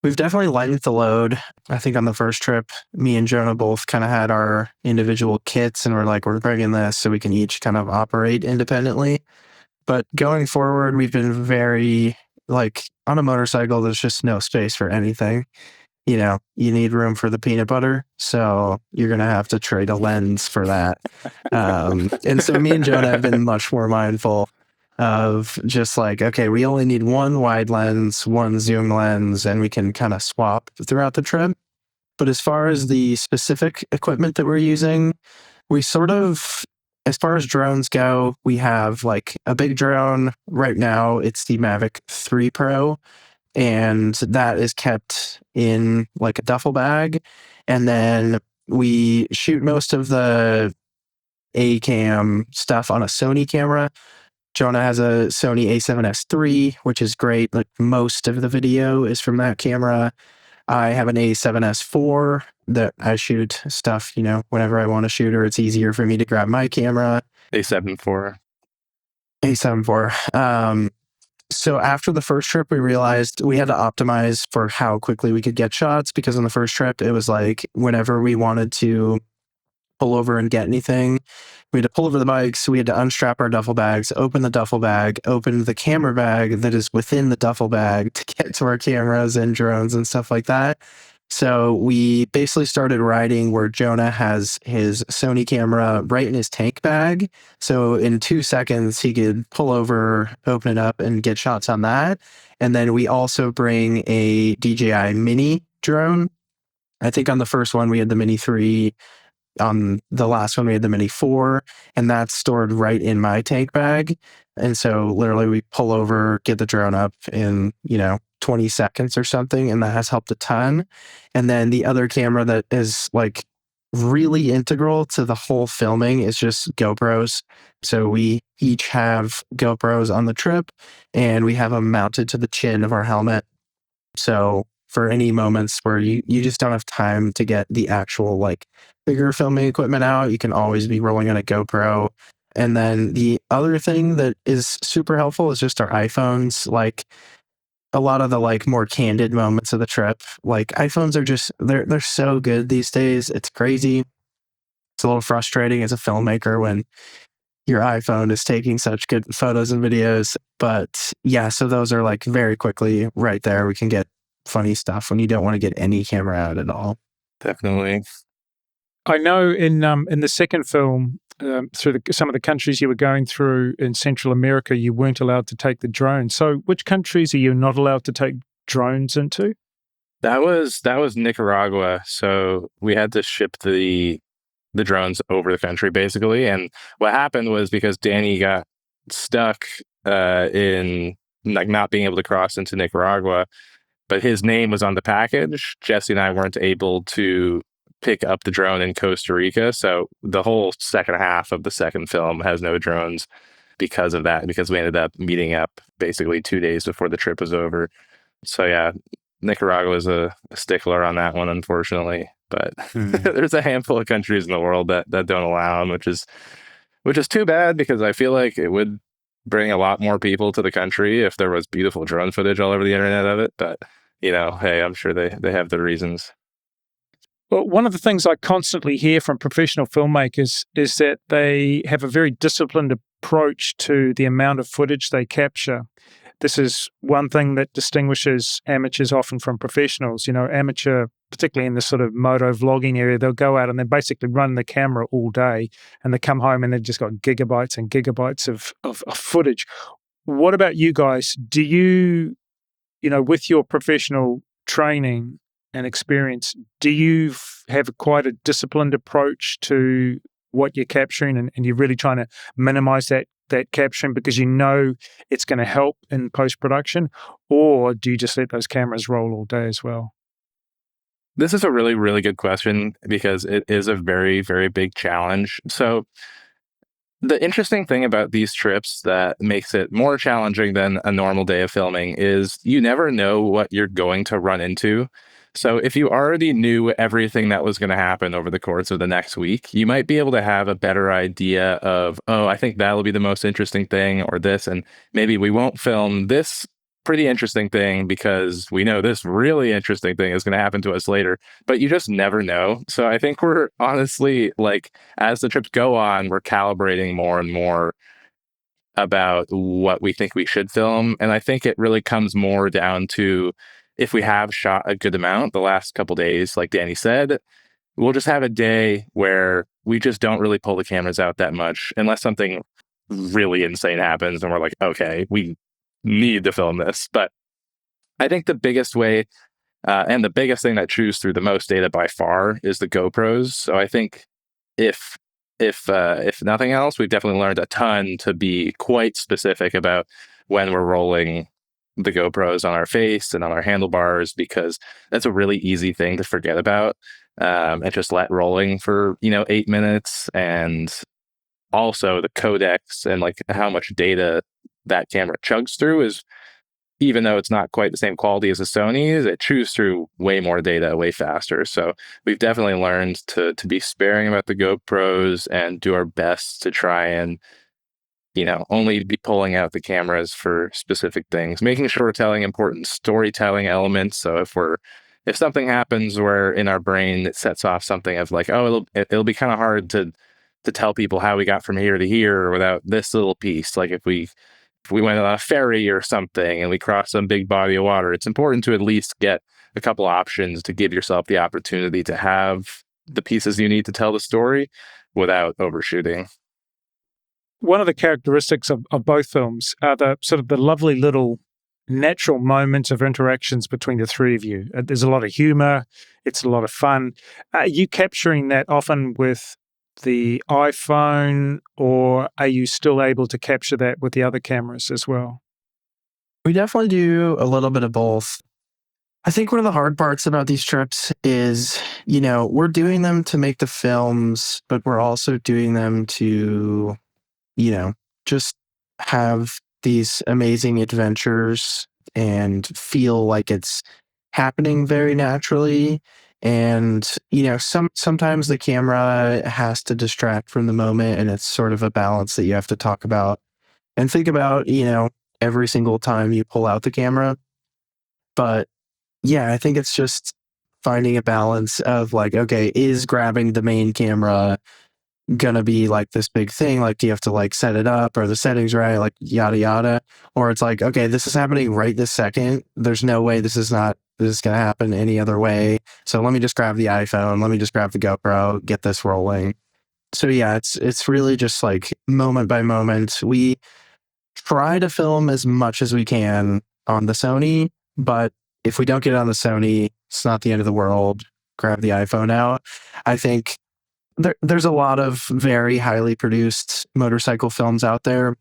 We've definitely lightened the load. I think on the first trip, me and Jonah both kind of had our individual kits, and we're like, we're bringing this so we can each kind of operate independently. But going forward, we've been very, like, on a motorcycle, there's just no space for anything. You know, you need room for the peanut butter, so you're going to have to trade a lens for that. And so me and Jonah have been much more mindful of just like, okay, we only need 1 wide lens, 1 zoom lens, and we can kind of swap throughout the trip. But as far as the specific equipment that we're using, we sort of, as far as drones go, we have like a big drone. Right now, it's the Mavic 3 Pro. And that is kept in like a duffel bag. And then we shoot most of the A-cam stuff on a Sony camera. Jonah has a Sony A7S III, which is great. Like most of the video is from that camera. I have an A7S IV that I shoot stuff, whenever I want to shoot, or it's easier for me to grab my camera.
A7 IV.
A7 IV. So after the first trip, we realized we had to optimize for how quickly we could get shots, because on the first trip, it was like whenever we wanted to pull over and get anything, we had to pull over the bikes, we had to unstrap our duffel bags, open the duffel bag, open the camera bag that is within the duffel bag to get to our cameras and drones and stuff like that. So we basically started riding where Jonah has his Sony camera right in his tank bag. So in 2 seconds, he could pull over, open it up, and get shots on that. And then we also bring a DJI Mini drone. I think on the first one, we had the Mini 3. On the last one, we had the Mini 4, and that's stored right in my tank bag. And so literally we pull over, get the drone up in, 20 seconds or something, and that has helped a ton. And then the other camera that is like really integral to the whole filming is just GoPros. So we each have GoPros on the trip, and we have them mounted to the chin of our helmet. So for any moments where you just don't have time to get the actual like bigger filming equipment out, you can always be rolling on a GoPro. And then the other thing that is super helpful is just our iPhones. Like a lot of the like more candid moments of the trip, like iPhones are just they're so good these days. It's crazy. It's a little frustrating as a filmmaker when your iPhone is taking such good photos and videos. But yeah, so those are like very quickly right there. We can get funny stuff when you don't want to get any camera out at all.
Definitely.
I know in the second film, through some of the countries you were going through in Central America, you weren't allowed to take the drone. So which countries are you not allowed to take drones into?
That was Nicaragua. So we had to ship the drones over the country basically. And what happened was because Danny got stuck in like not being able to cross into Nicaragua, but his name was on the package. Jesse and I weren't able to pick up the drone in Costa Rica. So the whole second half of the second film has no drones because of that, because we ended up meeting up basically 2 days before the trip was over. So yeah, Nicaragua is a stickler on that one, unfortunately. But there's a handful of countries in the world that don't allow them, which is too bad, because I feel like it would bring a lot more people to the country if there was beautiful drone footage all over the internet of it. But, hey, I'm sure they have their reasons.
Well, one of the things I constantly hear from professional filmmakers is that they have a very disciplined approach to the amount of footage they capture. This is one thing that distinguishes amateurs often from professionals. Amateur, particularly in this sort of moto vlogging area, they'll go out and they basically run the camera all day, and they come home and they've just got gigabytes and gigabytes of footage. What about you guys? Do you, with your professional training and experience, do you have quite a disciplined approach to what you're capturing, and you're really trying to minimize that capturing because it's going to help in post-production? Or do you just let those cameras roll all day as well?
This is a really, really good question, because it is a very, very big challenge. So the interesting thing about these trips that makes it more challenging than a normal day of filming is you never know what you're going to run into. So if you already knew everything that was going to happen over the course of the next week, you might be able to have a better idea of, oh, I think that'll be the most interesting thing, or this, and maybe we won't film this pretty interesting thing because we know this really interesting thing is going to happen to us later. But you just never know. So I think we're honestly, like, as the trips go on, we're calibrating more and more about what we think we should film. And I think it really comes more down to, if we have shot a good amount the last couple days, like Danny said, we'll just have a day where we just don't really pull the cameras out that much unless something really insane happens and we're like, okay, we need to film this. But I think the biggest way and the biggest thing that chews through the most data by far is the GoPros. So I think if nothing else, we've definitely learned a ton to be quite specific about when we're rolling the GoPros on our face and on our handlebars, because that's a really easy thing to forget about and just let rolling for 8 minutes. And also the codecs and like how much data that camera chugs through is even though it's not quite the same quality as a Sony's, it chews through way more data way faster. So we've definitely learned to be sparing about the GoPros and do our best to try and, only be pulling out the cameras for specific things, making sure we're telling important storytelling elements. So if something happens where in our brain it sets off something of like, oh, it'll be kind of hard to tell people how we got from here to here without this little piece. Like if we went on a ferry or something and we crossed some big body of water, it's important to at least get a couple options to give yourself the opportunity to have the pieces you need to tell the story without overshooting.
One of the characteristics of both films are the sort of the lovely little natural moments of interactions between the three of you. There's a lot of humor. It's a lot of fun. Are you capturing that often with the iPhone, or are you still able to capture that with the other cameras as well?
We definitely do a little bit of both. I think one of the hard parts about these trips is, we're doing them to make the films, but we're also doing them to, just have these amazing adventures and feel like it's happening very naturally. And, sometimes the camera has to distract from the moment, and it's sort of a balance that you have to talk about and think about, every single time you pull out the camera. But yeah, I think it's just finding a balance of like, okay, is grabbing the main camera gonna be like this big thing? Like, do you have to like set it up? Or the settings right? Like yada yada. Or it's like, okay, this is happening right this second. There's no way this is gonna happen any other way. So let me just grab the iPhone, let me just grab the GoPro, get this rolling. So yeah, it's really just like moment by moment. We try to film as much as we can on the Sony, but if we don't get it on the Sony, it's not the end of the world. Grab the iPhone out. I think there's a lot of very highly produced motorcycle films out there.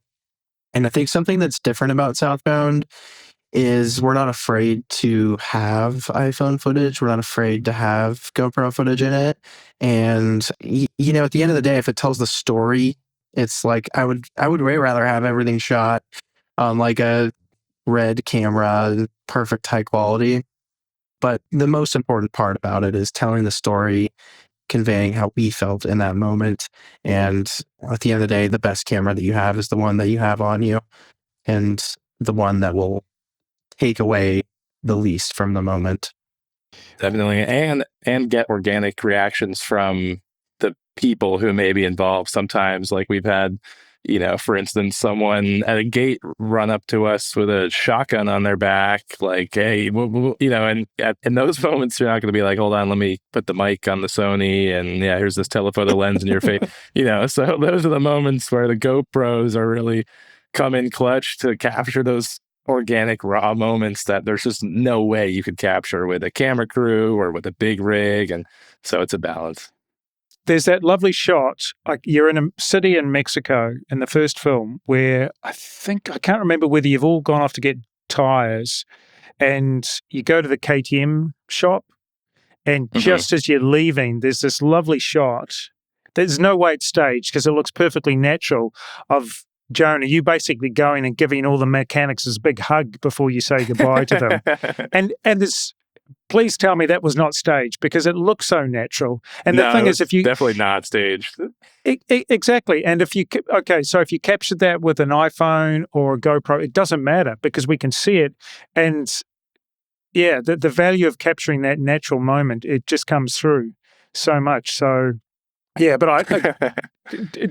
And I think something that's different about Southbound is we're not afraid to have iPhone footage. We're not afraid to have GoPro footage in it. And, at the end of the day, if it tells the story, it's like I would way rather have everything shot on like a red camera, perfect high quality. But the most important part about it is telling the story, conveying how we felt in that moment. And at the end of the day, the best camera that you have is the one that you have on you, and the one that will take away the least from the moment.
Definitely. And get organic reactions from the people who may be involved. Sometimes, like we've had, for instance, someone at a gate run up to us with a shotgun on their back, like, hey, and in those moments, you're not going to be like, hold on, let me put the mic on the Sony, and yeah, here's this telephoto lens in your face, So those are the moments where the GoPros are really come in clutch to capture those organic raw moments that there's just no way you could capture with a camera crew or with a big rig. And so it's a balance.
There's that lovely shot, like you're in a city in Mexico in the first film, where I can't remember whether you've all gone off to get tires, and you go to the KTM shop, and just as you're leaving, there's this lovely shot. There's no way it's staged because it looks perfectly natural of Jonah, you basically going and giving all the mechanics this big hug before you say goodbye to them. And this, please tell me that was not staged, because it looks so natural. And the thing is, if you
definitely not staged.
Exactly. And if you captured that with an iPhone or a GoPro, it doesn't matter because we can see it. And yeah, the value of capturing that natural moment, it just comes through so much. So yeah, but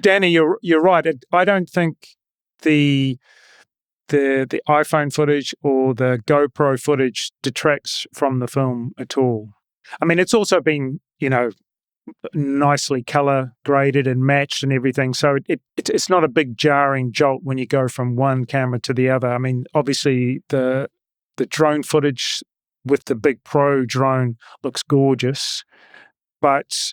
Danny, you're right. I don't think the iPhone footage or the GoPro footage detracts from the film at all. I mean, it's also been, nicely color graded and matched and everything. So it's not a big jarring jolt when you go from one camera to the other. I mean, obviously the drone footage with the big Pro drone looks gorgeous, but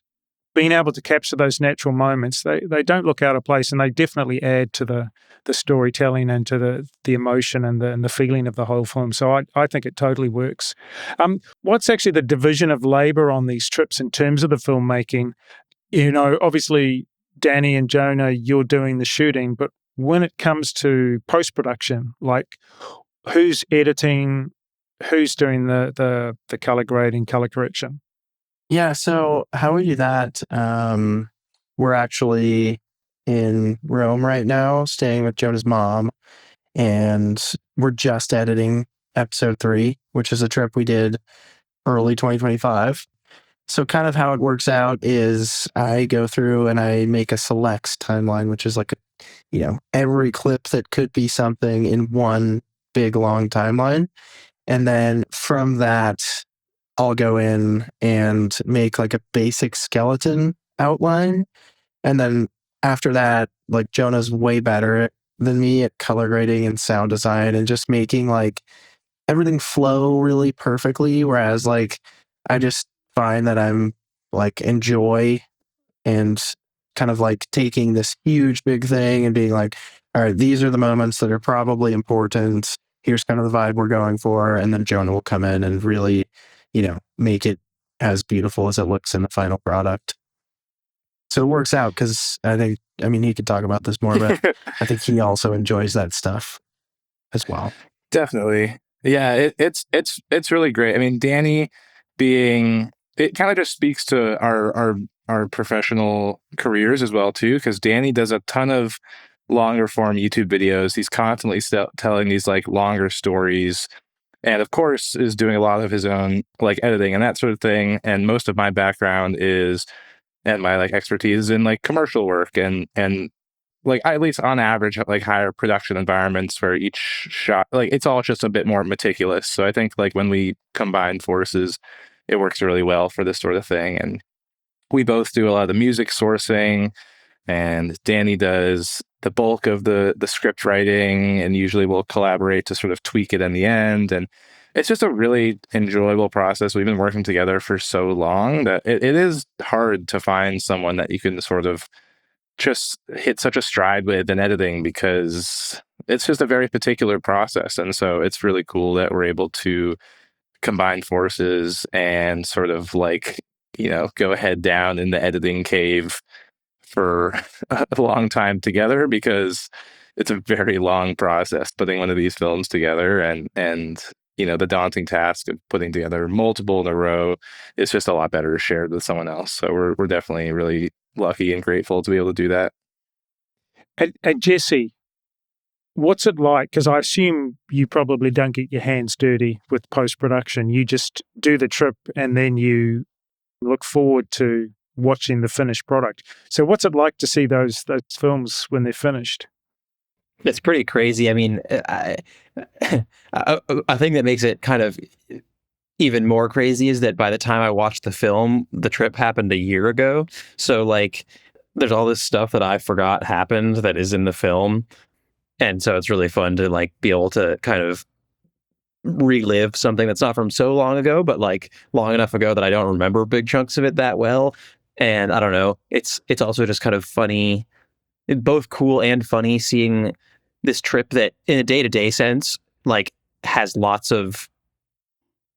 being able to capture those natural moments, they don't look out of place, and they definitely add to the storytelling and to the emotion and the feeling of the whole film. So I think it totally works. What's actually the division of labor on these trips in terms of the filmmaking? Obviously, Danny and Jonah, you're doing the shooting, but when it comes to post-production, like who's editing, who's doing the color grading, color correction?
Yeah, so how we do that, we're actually in Rome right now, staying with Jonah's mom, and we're just editing episode 3, which is a trip we did early 2025. So kind of how it works out is I go through and I make a selects timeline, which is like, every clip that could be something in one big long timeline. And then from that, I'll go in and make like a basic skeleton outline. And then after that, like Jonah's way better than me at color grading and sound design and just making like everything flow really perfectly. Whereas like I just find that I'm like enjoy and kind of like taking this huge big thing and being like, all right, these are the moments that are probably important. Here's kind of the vibe we're going for. And then Jonah will come in and really, make it as beautiful as it looks in the final product. So it works out because he could talk about this more, but I think he also enjoys that stuff as well.
Definitely. Yeah, it's really great. I mean, Danny it kind of just speaks to our professional careers as well too, because Danny does a ton of longer form YouTube videos. He's constantly telling these like longer stories, and of course is doing a lot of his own like editing and that sort of thing. And most of my background and my like expertise is in like commercial work and like at least on average like higher production environments where each shot like it's all just a bit more meticulous. So I think like when we combine forces, it works really well for this sort of thing. And we both do a lot of the music sourcing, and Danny does the bulk of the script writing, and usually we'll collaborate to sort of tweak it in the end. And it's just a really enjoyable process. We've been working together for so long that it is hard to find someone that you can sort of just hit such a stride with in editing, because it's just a very particular process. And so it's really cool that we're able to combine forces and sort of like, go head down in the editing cave for a long time together, because it's a very long process putting one of these films together, and the daunting task of putting together multiple in a row is just a lot better shared with someone else. So we're definitely really lucky and grateful to be able to do that.
And Jesse, what's it like? Because I assume you probably don't get your hands dirty with post-production. You just do the trip and then you look forward to watching the finished product. So what's it like to see those films when they're finished?
It's pretty crazy. I mean, I think that makes it kind of even more crazy is that by the time I watched the film, the trip happened a year ago. So like there's all this stuff that I forgot happened that is in the film. And so it's really fun to like be able to kind of relive something that's not from so long ago, but like long enough ago that I don't remember big chunks of it that well. And I don't know, it's also just kind of funny, both cool and funny, seeing this trip that in a day-to-day sense, like has lots of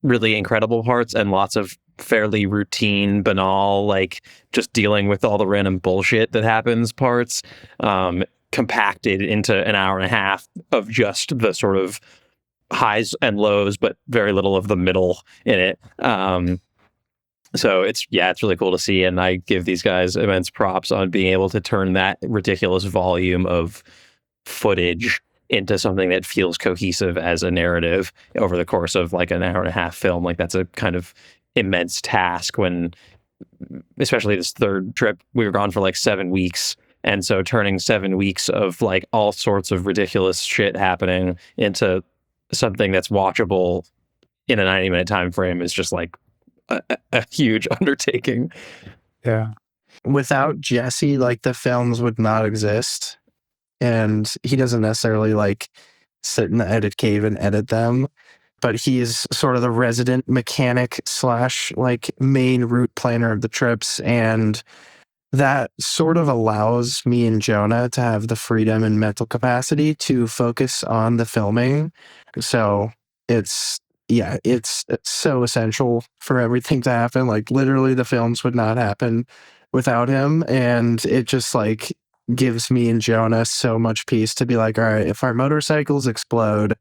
really incredible parts and lots of fairly routine, banal, like just dealing with all the random bullshit that happens parts, compacted into an hour and a half of just the sort of highs and lows, but very little of the middle in it. So it's really cool to see. And I give these guys immense props on being able to turn that ridiculous volume of footage into something that feels cohesive as a narrative over the course of like an hour and a half film. Like that's a kind of immense task when, especially this third trip, we were gone for like 7 weeks. And so turning 7 weeks of like all sorts of ridiculous shit happening into something that's watchable in a 90-minute time frame is just like a huge undertaking.
Yeah.
Without Jesse, like the films would not exist. And he doesn't necessarily like sit in the edit cave and edit them, but he is sort of the resident mechanic / like main route planner of the trips. And that sort of allows me and Jonah to have the freedom and mental capacity to focus on the filming. So it's so essential for everything to happen. Like literally the films would not happen without him. And it just like gives me and Jonah so much peace to be like, all right, if our motorcycles explode,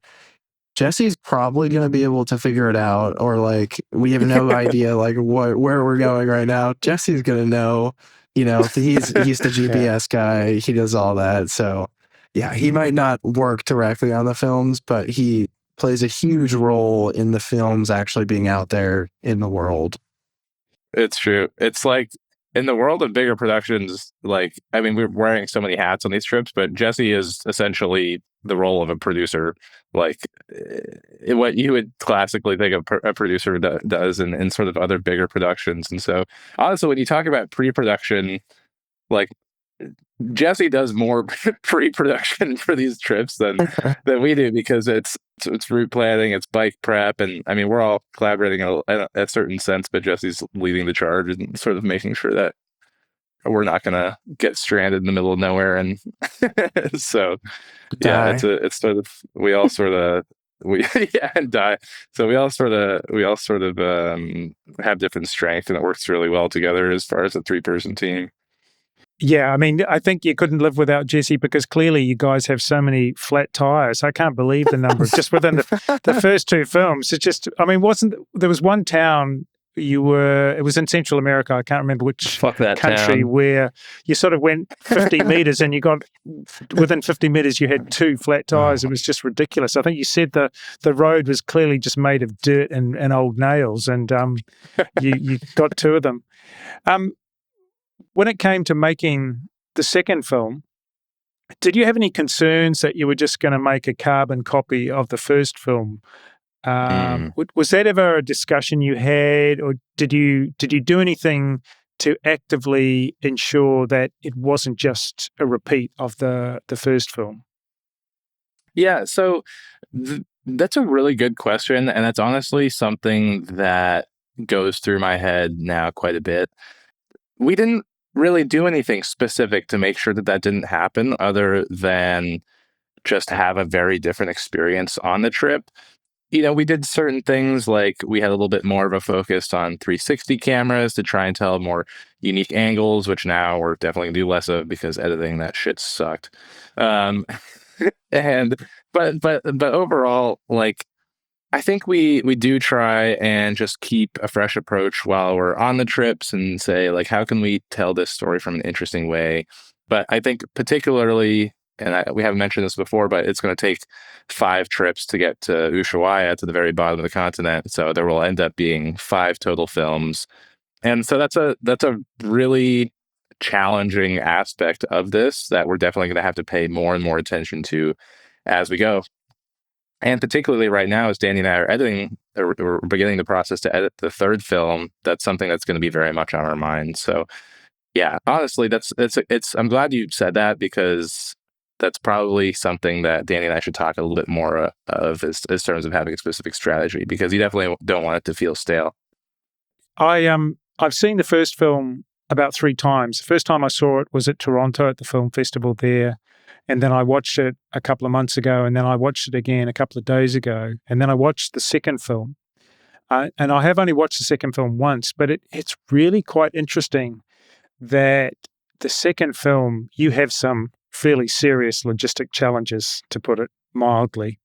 Jesse's probably going to be able to figure it out, or like we have no idea like where we're going right now. Jesse's going to know, he's the GPS guy. He does all that. So yeah, he might not work directly on the films, but he plays a huge role in the films actually being out there in the world.
It's true. It's like in the world of bigger productions, like, I mean, we're wearing so many hats on these trips, but Jesse is essentially the role of a producer, like what you would classically think a producer does in sort of other bigger productions. And so, honestly, when you talk about pre-production, like Jesse does more pre-production for these trips than we do, because it's route planning, it's bike prep, and I mean we're all collaborating at a certain sense, but Jesse's leading the charge and sort of making sure that we're not gonna get stranded in the middle of nowhere. And so yeah, it's sort of we all sort of and die. So we all sort of have different strengths, and it works really well together as far as a 3-person team.
Yeah, I mean, I think you couldn't live without Jesse, because clearly you guys have so many flat tires. I can't believe the number of just within the first 2 films. It's just, I mean, there was one town it was in Central America, I can't remember which country,
town.
where you sort of went 50 meters and you got, within 50 meters you had 2 flat tires. It was just ridiculous. I think you said the road was clearly just made of dirt and old nails, and you got 2 of them. When it came to making the second film, did you have any concerns that you were just going to make a carbon copy of the first film? Was that ever a discussion you had, or did you do anything to actively ensure that it wasn't just a repeat of the first film?
Yeah, so that's a really good question, and that's honestly something that goes through my head now quite a bit. We didn't really do anything specific to make sure that didn't happen, other than just have a very different experience on the trip. We did certain things, like we had a little bit more of a focus on 360 cameras to try and tell more unique angles, which now we're definitely going to do less of because editing that shit sucked. But overall, like, I think we do try and just keep a fresh approach while we're on the trips and say, like, how can we tell this story from an interesting way? But I think particularly, and we haven't mentioned this before, but it's going to take 5 trips to get to Ushuaia, to the very bottom of the continent. So there will end up being 5 total films. And so that's a really challenging aspect of this that we're definitely going to have to pay more and more attention to as we go. And particularly right now, as Danny and I are editing, or we're beginning the process to edit the 3rd film, that's something that's going to be very much on our mind. So yeah, honestly, I'm glad you said that, because that's probably something that Danny and I should talk a little bit more of as terms of having a specific strategy, because you definitely don't want it to feel stale.
I've seen the first film about 3 times. The first time I saw it was at Toronto at the film festival there. And then I watched it a couple of months ago, and then I watched it again a couple of days ago, and then I watched the second film. And I have only watched the second film once, but it's really quite interesting that the second film, you have some fairly serious logistic challenges, to put it mildly.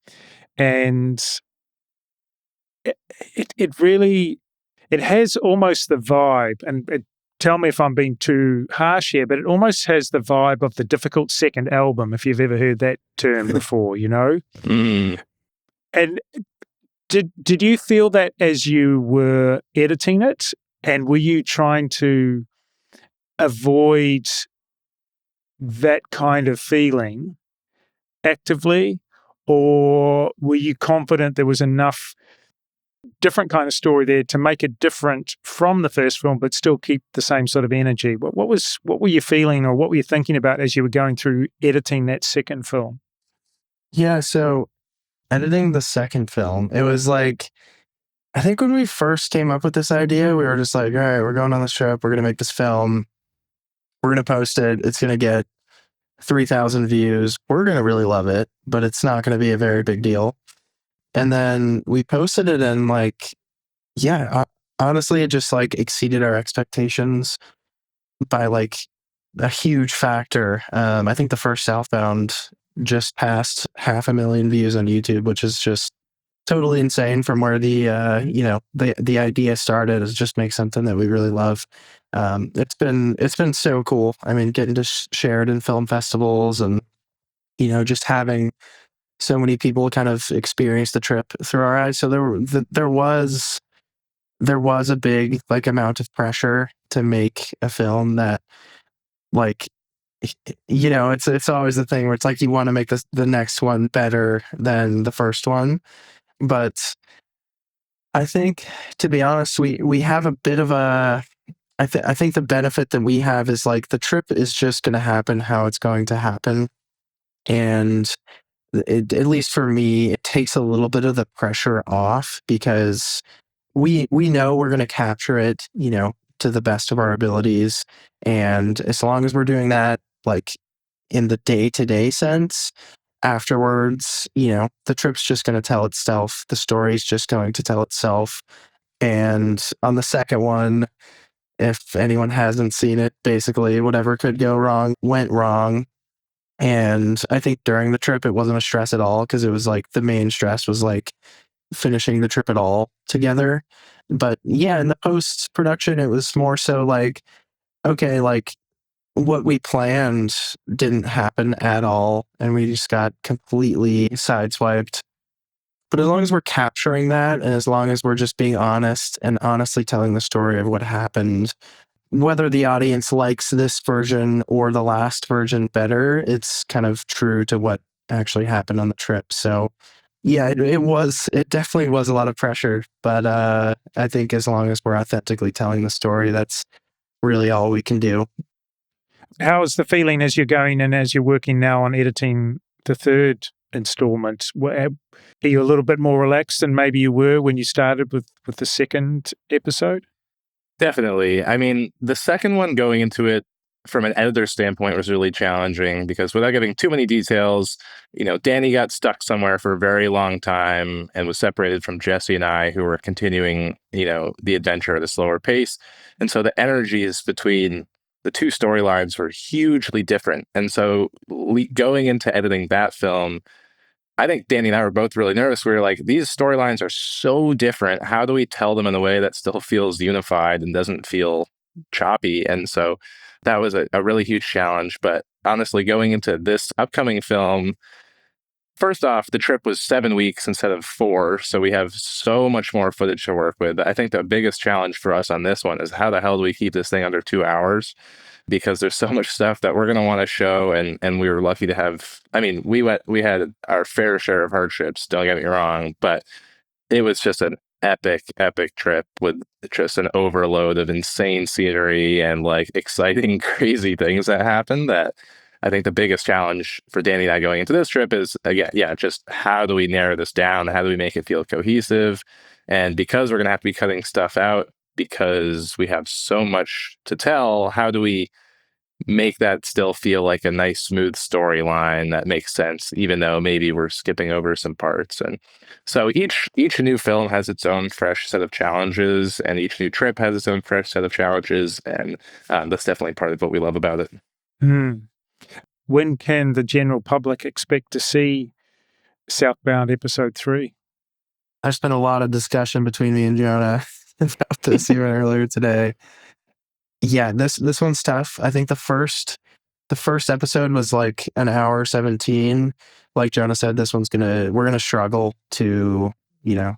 And it really has almost the vibe, and tell me if I'm being too harsh here, but it almost has the vibe of the difficult second album, if you've ever heard that term before, And did you feel that as you were editing it, and were you trying to avoid that kind of feeling actively, or were you confident there was enough different kind of story there to make it different from the first film, but still keep the same sort of energy? What were you feeling, or what were you thinking about as you were going through editing that second film?
Yeah, so editing the second film, it was like, I think when we first came up with this idea, we were just like, all right, we're going on this trip, we're going to make this film, we're going to post it, it's going to get 3,000 views, we're going to really love it, but it's not going to be a very big deal. And then we posted it, and like, yeah, honestly, it just like exceeded our expectations by like a huge factor. I think the first Southbound just passed 500,000 views on YouTube, which is just totally insane from where the idea started is just make something that we really love. It's been so cool. I mean, getting to share it in film festivals and just having so many people kind of experience the trip through our eyes. So there was a big like amount of pressure to make a film that like it's always the thing where it's like you want to make the next one better than the first one. But I think, to be honest, we have a bit of a. I think the benefit that we have is like the trip is just going to happen how it's going to happen, and at least for me, it takes a little bit of the pressure off because we know we're going to capture it, to the best of our abilities, and as long as we're doing that, like in the day-to-day sense, afterwards, the trip's just going to tell itself. The story's just going to tell itself. And on the second one, if anyone hasn't seen it, basically whatever could go wrong went wrong. And I think during the trip, it wasn't a stress at all because it was like the main stress was like finishing the trip at all together. But yeah, in the post production, it was more so like, okay, like what we planned didn't happen at all, and we just got completely sideswiped. But as long as we're capturing that, and as long as we're just being honest and honestly telling the story of what happened, whether the audience likes this version or the last version better, it's kind of true to what actually happened on the trip. So yeah, it definitely was a lot of pressure, but I think as long as we're authentically telling the story, that's really all we can do.
How's the feeling as you're going and as you're working now on editing the third installment? Are you a little bit more relaxed than maybe you were when you started with the second episode?
Definitely. I mean, the second one going into it from an editor standpoint was really challenging because without giving too many details, Danny got stuck somewhere for a very long time and was separated from Jesse and I, who were continuing, the adventure at a slower pace. And so the energies between the two storylines were hugely different. And so going into editing that film, I think Danny and I were both really nervous. We were like, these storylines are so different. How do we tell them in a way that still feels unified and doesn't feel choppy? And so that was a really huge challenge. But honestly, going into this upcoming film, first off, the trip was 7 weeks instead of 4. So we have so much more footage to work with. I think the biggest challenge for us on this one is how the hell do we keep this thing under 2 hours? Because there's so much stuff that we're going to want to show. And we were lucky to have, I mean, we had our fair share of hardships, don't get me wrong, but it was just an epic trip with just an overload of insane scenery and like exciting, crazy things that happened. That I think the biggest challenge for Danny and I going into this trip is, again, just how do we narrow this down? How do we make it feel cohesive? And because we're going to have to be cutting stuff out because we have so much to tell, how do we make that still feel like a nice, smooth storyline that makes sense, even though maybe we're skipping over some parts? And so each new film has its own fresh set of challenges, and each new trip has its own fresh set of challenges, and that's definitely part of what we love about it.
When can the general public expect to see Southbound Episode 3?
There's been a lot of discussion between me and Jonah about this even earlier today. Yeah, this one's tough. I think the first episode was like an hour 17. Like Jonah said, we're gonna struggle to,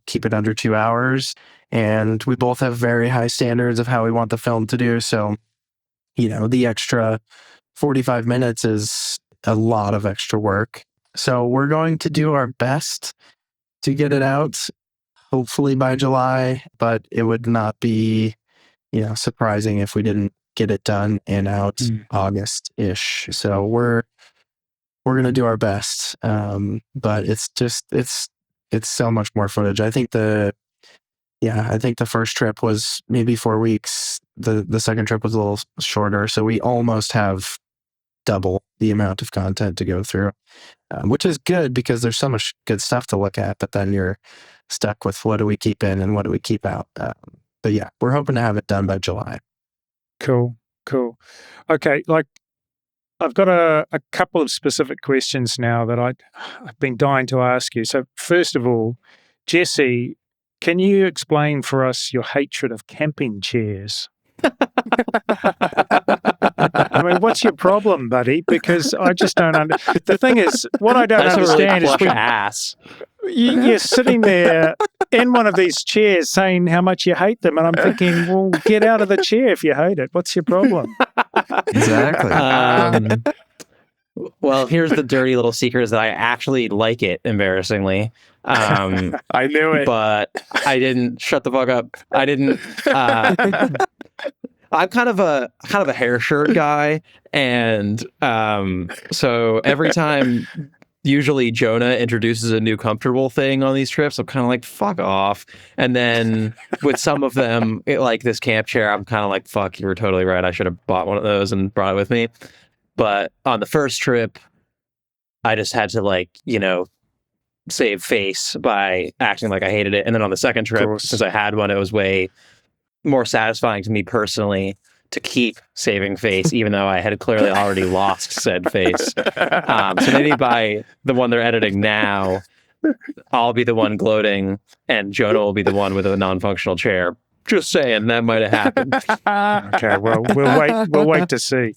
keep it under 2 hours. And we both have very high standards of how we want the film to do. So, the extra 45 minutes is a lot of extra work. So we're going to do our best to get it out, hopefully by July, but it would not be surprising if we didn't get it done and out August-ish. So we're gonna do our best. But it's so much more footage. I think the first trip was maybe 4 weeks. The second trip was a little shorter, so we almost have double the amount of content to go through, which is good because there's so much good stuff to look at, but then you're stuck with what do we keep in and what do we keep out. But yeah, we're hoping to have it done by July.
Cool. Okay, like I've got a couple of specific questions now that I've been dying to ask you. So first of all, Jesse, can you explain for us your hatred of camping chairs? I mean, what's your problem, buddy? Because I just don't understand. The thing is, what I don't
I just have a really
understand is
plush ass.
you're sitting there in one of these chairs saying how much you hate them. And I'm thinking, well, get out of the chair if you hate it. What's your problem?
Exactly.
Well, here's the dirty little secret is that I actually like it, embarrassingly.
I knew it.
But I didn't shut the fuck up. I didn't. I'm kind of a hair shirt guy, and so every time, usually Jonah introduces a new comfortable thing on these trips, I'm kind of like, fuck off. And then with some of them, like this camp chair, I'm kind of like, fuck, you were totally right. I should have bought one of those and brought it with me. But on the first trip, I just had to, like, you know, save face by acting like I hated it. And then on the second trip, since I had one, it was way more satisfying to me personally to keep saving face, even though I had clearly already lost said face. So maybe by the one they're editing now, I'll be the one gloating and Jonah will be the one with a non-functional chair. Just saying, that might have happened.
Okay, well, we'll wait to see.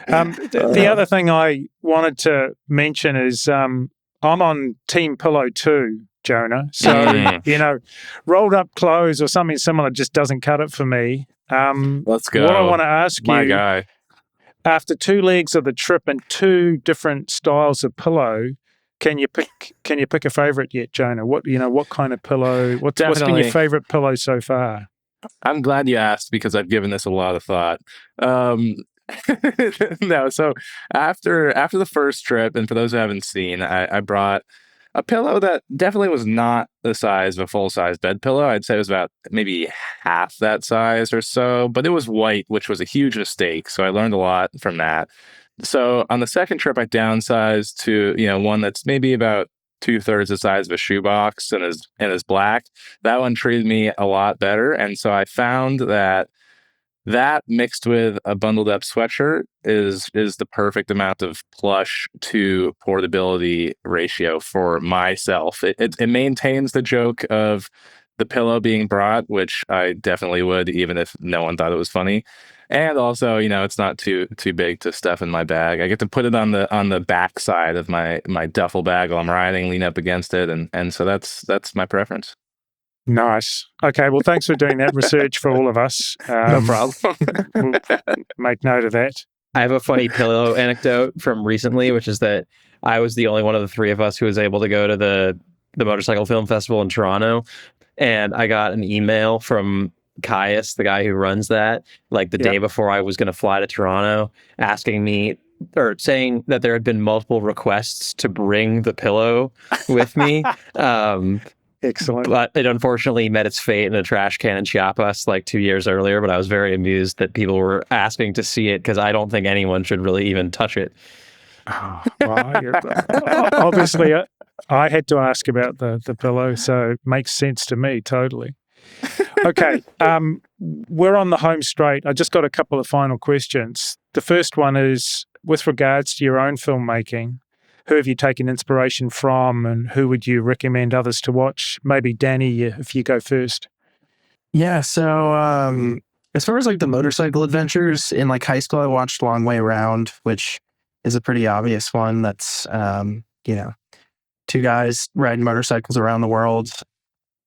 The other thing I wanted to mention is I'm on Team Pillow 2, Jonah. So, you know, rolled up clothes or something similar just doesn't cut it for me.
Let's go.
What I want to ask
My
you,
guy.
after 2 legs of the trip and 2 different styles of pillow, can you pick a favorite yet, Jonah? What kind of pillow? What's been your favorite pillow so far?
I'm glad you asked because I've given this a lot of thought. No, so after the first trip, and for those who haven't seen, I brought a pillow that definitely was not the size of a full-size bed pillow. I'd say it was about maybe half that size or so, but it was white, which was a huge mistake. So I learned a lot from that. So on the second trip, I downsized to, you know, one that's maybe about 2/3 the size of a shoebox and is black. That one treated me a lot better. And so I found that mixed with a bundled up sweatshirt is the perfect amount of plush to portability ratio for myself. It maintains the joke of the pillow being brought, which I definitely would, even if no one thought it was funny. And also, you know, it's not too big to stuff in my bag. I get to put it on the back side of my duffel bag while I'm riding, lean up against it, and so that's my preference.
Nice. Okay, well, thanks for doing that research for all of us.
No problem.
We'll make note of that.
I have a funny pillow anecdote from recently, which is that I was the only one of the 3 of us who was able to go to the Motorcycle Film Festival in Toronto. And I got an email from Caius, the guy who runs that, like the day before I was going to fly to Toronto, asking me or saying that there had been multiple requests to bring the pillow with me.
Excellent.
But it unfortunately met its fate in a trash can in Chiapas like 2 years earlier. But I was very amused that people were asking to see it because I don't think anyone should really even touch it.
Oh, well, obviously, I had to ask about the pillow, so it makes sense to me totally. Okay, we're on the home straight. I just got a couple of final questions. The first one is, with regards to your own filmmaking, who have you taken inspiration from and who would you recommend others to watch? Maybe Danny, if you go first.
Yeah, so as far as like the motorcycle adventures, in like high school, I watched Long Way Round, which is a pretty obvious one. That's, you know, 2 guys riding motorcycles around the world.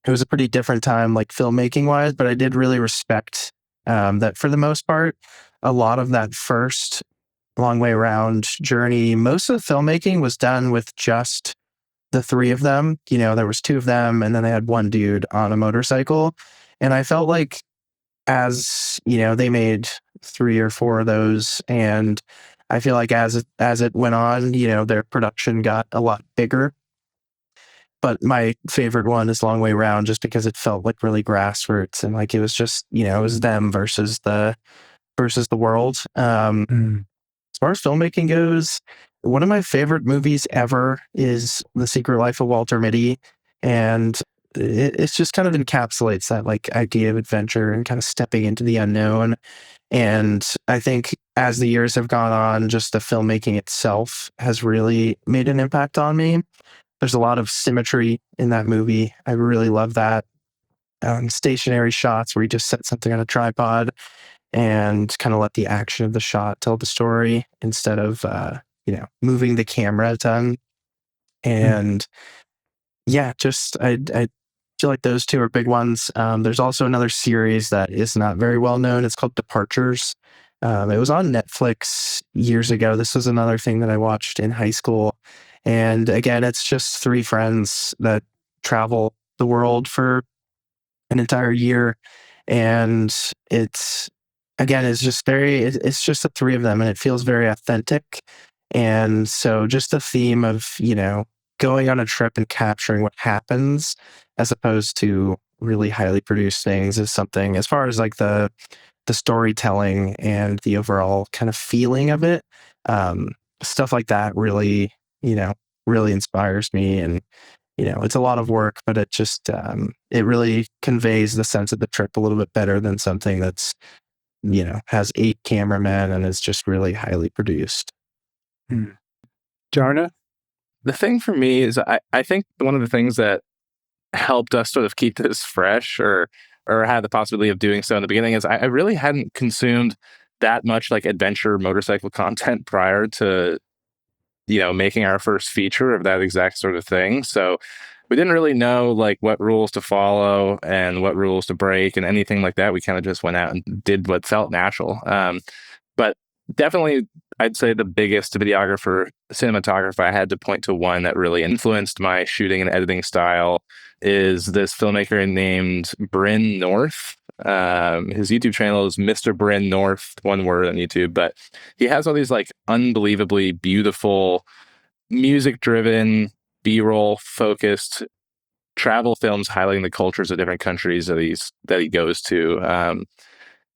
It was a pretty different time, like filmmaking wise, but I did really respect that for the most part. A lot of that first Long Way Round journey, most of the filmmaking was done with just the 3 of them. You know, there was 2 of them, and then they had 1 dude on a motorcycle. And I felt like, as you know, they made 3 or 4 of those, and I feel like as it went on, you know, their production got a lot bigger. But my favorite one is Long Way Round, just because it felt like really grassroots and like it was just, you know, it was them versus the world. As far as filmmaking goes, one of my favorite movies ever is The Secret Life of Walter Mitty, and it's just kind of encapsulates that like idea of adventure and kind of stepping into the unknown. And I think as the years have gone on, just the filmmaking itself has really made an impact on me. There's a lot of symmetry in that movie. I really love that. Stationary shots where you just set something on a tripod and kind of let the action of the shot tell the story instead of moving the camera a ton. And yeah, just I feel like those two are big ones. There's also another series that is not very well known. It's called Departures. It was on Netflix years ago. This was another thing that I watched in high school. And again, it's just three friends that travel the world for an entire year. And it's just the three of them, and it feels very authentic. And so just the theme of, going on a trip and capturing what happens as opposed to really highly produced things is something, as far as like the storytelling and the overall kind of feeling of it. Stuff like that really, really inspires me. And, it's a lot of work, but it just, it really conveys the sense of the trip a little bit better than something that's, has 8 cameramen and is just really highly produced.
Jonah?
The thing for me is I think one of the things that helped us sort of keep this fresh or had the possibility of doing so in the beginning is I really hadn't consumed that much like adventure motorcycle content prior to, making our first feature of that exact sort of thing. So we didn't really know like what rules to follow and what rules to break and anything like that. We kind of just went out and did what felt natural. But definitely, I'd say the biggest cinematographer I had to point to one that really influenced my shooting and editing style is this filmmaker named Bryn North. His YouTube channel is Mr. Bryn North, one word on YouTube, but he has all these like unbelievably beautiful music-driven, B-roll focused travel films highlighting the cultures of different countries that he goes to.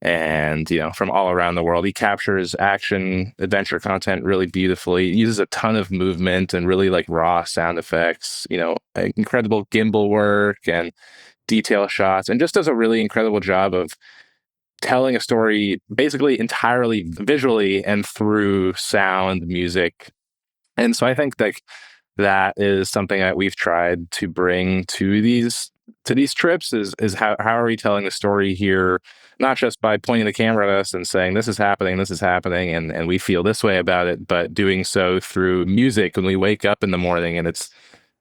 And, from all around the world. He captures action, adventure content really beautifully. He uses a ton of movement and really like raw sound effects, incredible gimbal work and detail shots, and just does a really incredible job of telling a story basically entirely visually and through sound, music. And so I think that is something that we've tried to bring to these trips is how are we telling the story here, not just by pointing the camera at us and saying this is happening and we feel this way about it, but doing so through music when we wake up in the morning and it's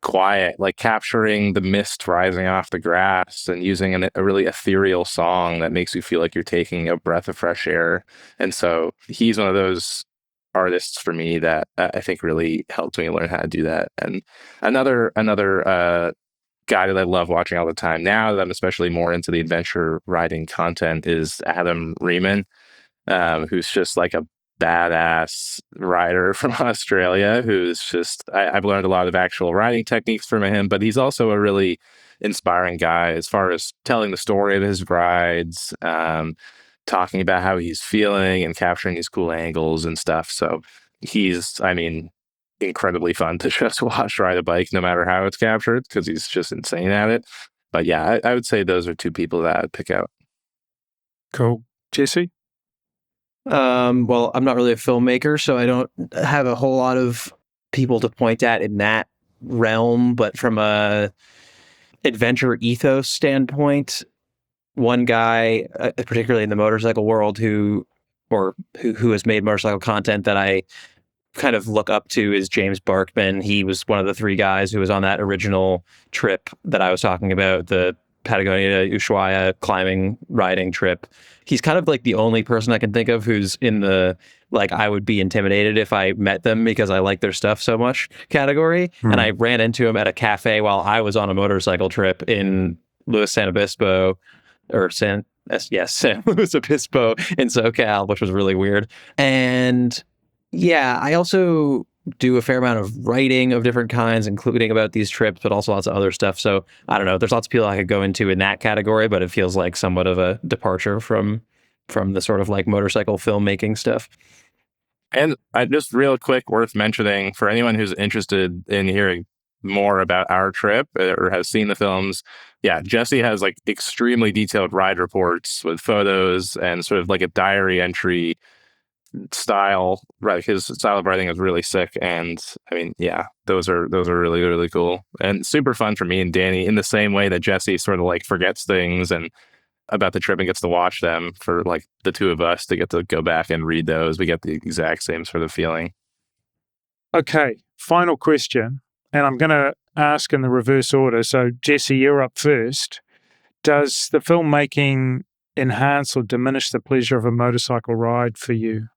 quiet, like capturing the mist rising off the grass and using a really ethereal song that makes you feel like you're taking a breath of fresh air. And so he's one of those artists for me that I think really helped me learn how to do that. And another guy that I love watching all the time now that I'm especially more into the adventure riding content is Adam Riemann, who's just like a badass rider from Australia who's just, I've learned a lot of actual riding techniques from him, but he's also a really inspiring guy as far as telling the story of his rides, talking about how he's feeling and capturing these cool angles and stuff. So he's, incredibly fun to just watch ride a bike no matter how it's captured because he's just insane at it. But yeah, I would say those are two people that I'd pick out.
Cool. Jesse?
Well, I'm not really a filmmaker, so I don't have a whole lot of people to point at in that realm, but from a adventure ethos standpoint, one guy, particularly in the motorcycle world, who has made motorcycle content that I kind of look up to is James Barkman. He was one of the 3 guys who was on that original trip that I was talking about, the Patagonia Ushuaia climbing riding trip. He's kind of like the only person I can think of who's in the like I would be intimidated if I met them because I like their stuff so much category. And I ran into him at a cafe while I was on a motorcycle trip in San Luis Obispo in SoCal, which was really weird. And yeah, I also do a fair amount of writing of different kinds, including about these trips, but also lots of other stuff. So I don't know, there's lots of people I could go into in that category, but it feels like somewhat of a departure from the sort of like motorcycle filmmaking stuff.
And just real quick, worth mentioning for anyone who's interested in hearing more about our trip or has seen the films, yeah, Jesse has like extremely detailed ride reports with photos and sort of like a diary entry style, right? His style of writing is really sick, and I mean, yeah, those are really, really cool and super fun for me and Danny. In the same way that Jesse sort of like forgets things and about the trip and gets to watch them, for like the two of us to get to go back and read those, we get the exact same sort of feeling.
Okay, final question, and I'm going to ask in the reverse order. So, Jesse, you're up first. Does the filmmaking enhance or diminish the pleasure of a motorcycle ride for you?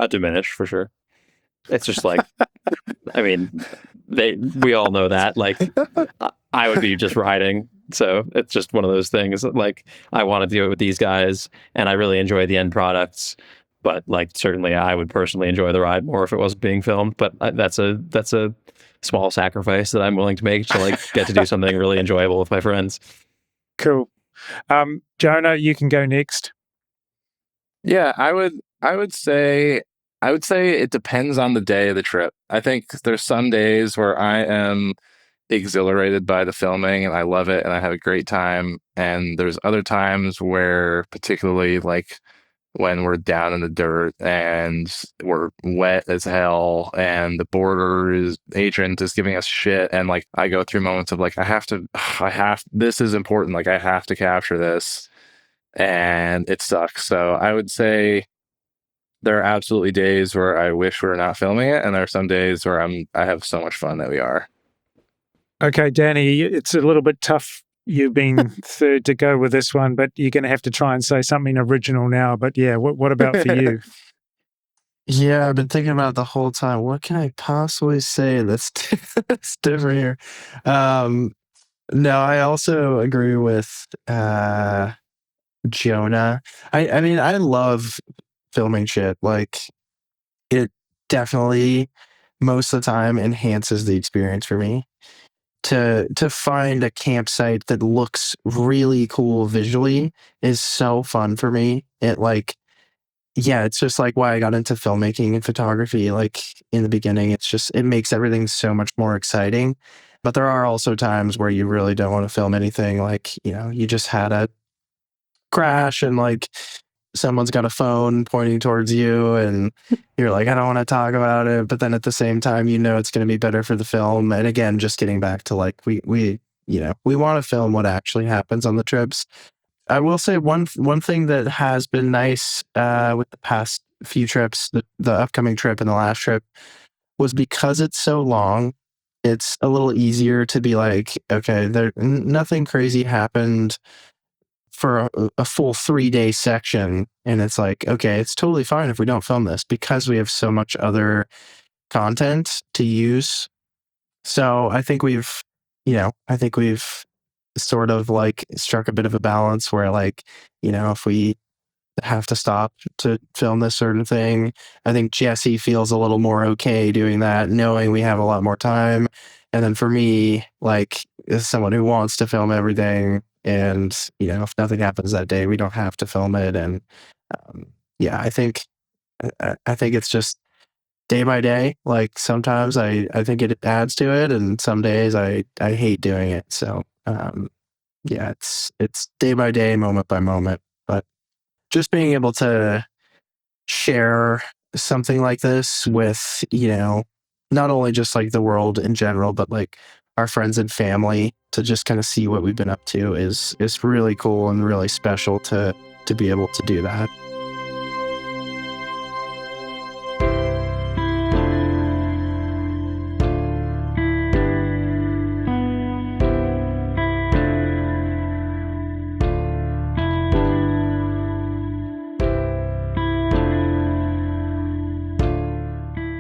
Diminished for sure. It's just like, I mean, we all know that. Like, I would be just riding. So it's just one of those things. Like, I want to do it with these guys, and I really enjoy the end products. But like, certainly, I would personally enjoy the ride more if it wasn't being filmed. But that's a small sacrifice that I'm willing to make to like get to do something really enjoyable with my friends.
Cool. Jonah, you can go next.
Yeah, I would say it depends on the day of the trip. I think there's some days where I am exhilarated by the filming and I love it and I have a great time. And there's other times where, particularly like when we're down in the dirt and we're wet as hell and the border agent is giving us shit, and like I go through moments of like this is important, like I have to capture this, and it sucks. So I would say there are absolutely days where I wish we were not filming it, and there are some days where I have so much fun that we are.
Okay, Danny, it's a little bit tough you being third to go with this one, but you're going to have to try and say something original now. But yeah, what about for you?
Yeah, I've been thinking about it the whole time. What can I possibly say that's that's different here? No, I also agree with Jonah. I mean, I love filming shit. Like, it definitely most of the time enhances the experience for me. To find a campsite that looks really cool visually is so fun for me. It like, yeah, it's just like why I got into filmmaking and photography. Like in the beginning, it makes everything so much more exciting. But there are also times where you really don't want to film anything. Like, you just had a crash and like someone's got a phone pointing towards you and you're like, I don't want to talk about it. But then at the same time, it's going to be better for the film. And again, just getting back to like, we want to film what actually happens on the trips. I will say one thing that has been nice with the past few trips, the upcoming trip and the last trip, was because it's so long, it's a little easier to be like, okay, nothing crazy happened for a full 3-day section. And it's like, okay, it's totally fine if we don't film this because we have so much other content to use. So I think we've sort of like struck a bit of a balance where like, if we have to stop to film this certain thing, I think Jesse feels a little more okay doing that, knowing we have a lot more time. And then for me, like, as someone who wants to film everything, and if nothing happens that day, we don't have to film it. And I think it's just day by day. Like sometimes I think it adds to it, and some days I hate doing it. So it's day by day, moment by moment. But just being able to share something like this with not only just like the world in general, but like our friends and family, to just kind of see what we've been up to is really cool and really special to be able to do that.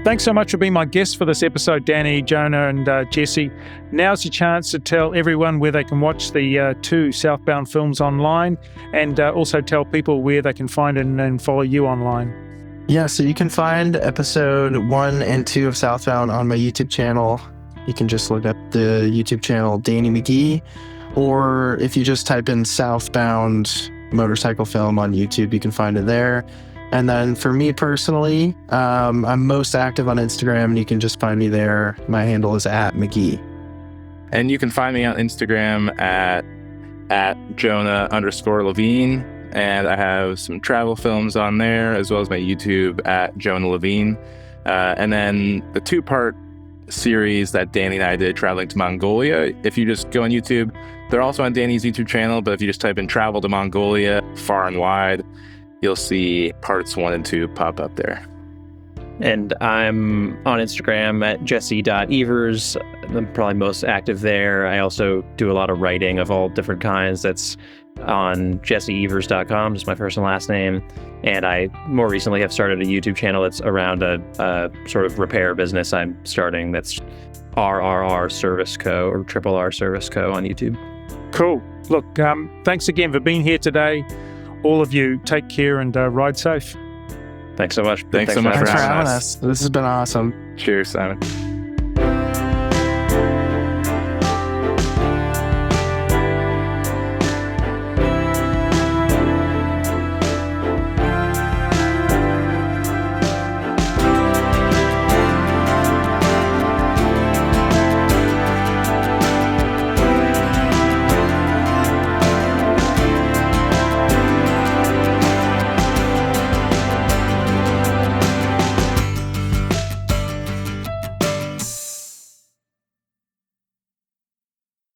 Thanks so much for being my guests for this episode, Danny, Jonah, and Jesse. Now's your chance to tell everyone where they can watch the 2 Southbound films online, and also tell people where they can find and follow you online.
Yeah, so you can find episode 1 and 2 of Southbound on my YouTube channel. You can just look up the YouTube channel Danny McGee, or if you just type in Southbound motorcycle film on YouTube, you can find it there. And then for me personally, I'm most active on Instagram, and you can just find me there. My handle is @McGee.
And you can find me on Instagram at Jonah_Levine. and I have some travel films on there, as well as my YouTube at Jonah Levine. And then the 2-part series that Danny and I did traveling to Mongolia. If you just go on YouTube, they're also on Danny's YouTube channel, but if you just type in travel to Mongolia far and wide, you'll see parts 1 and 2 pop up there.
And I'm on Instagram at jesse.evers. I'm probably most active there. I also do a lot of writing of all different kinds. That's on jesseevers.com, just my first and last name. And I more recently have started a YouTube channel that's around a sort of repair business I'm starting. That's RRR Service Co. or Triple R Service Co. on YouTube.
Cool. Look, thanks again for being here today. All of you, take care and ride safe.
Thanks so much.
Thanks so much
Thanks for having us. This has been awesome.
Cheers, Simon.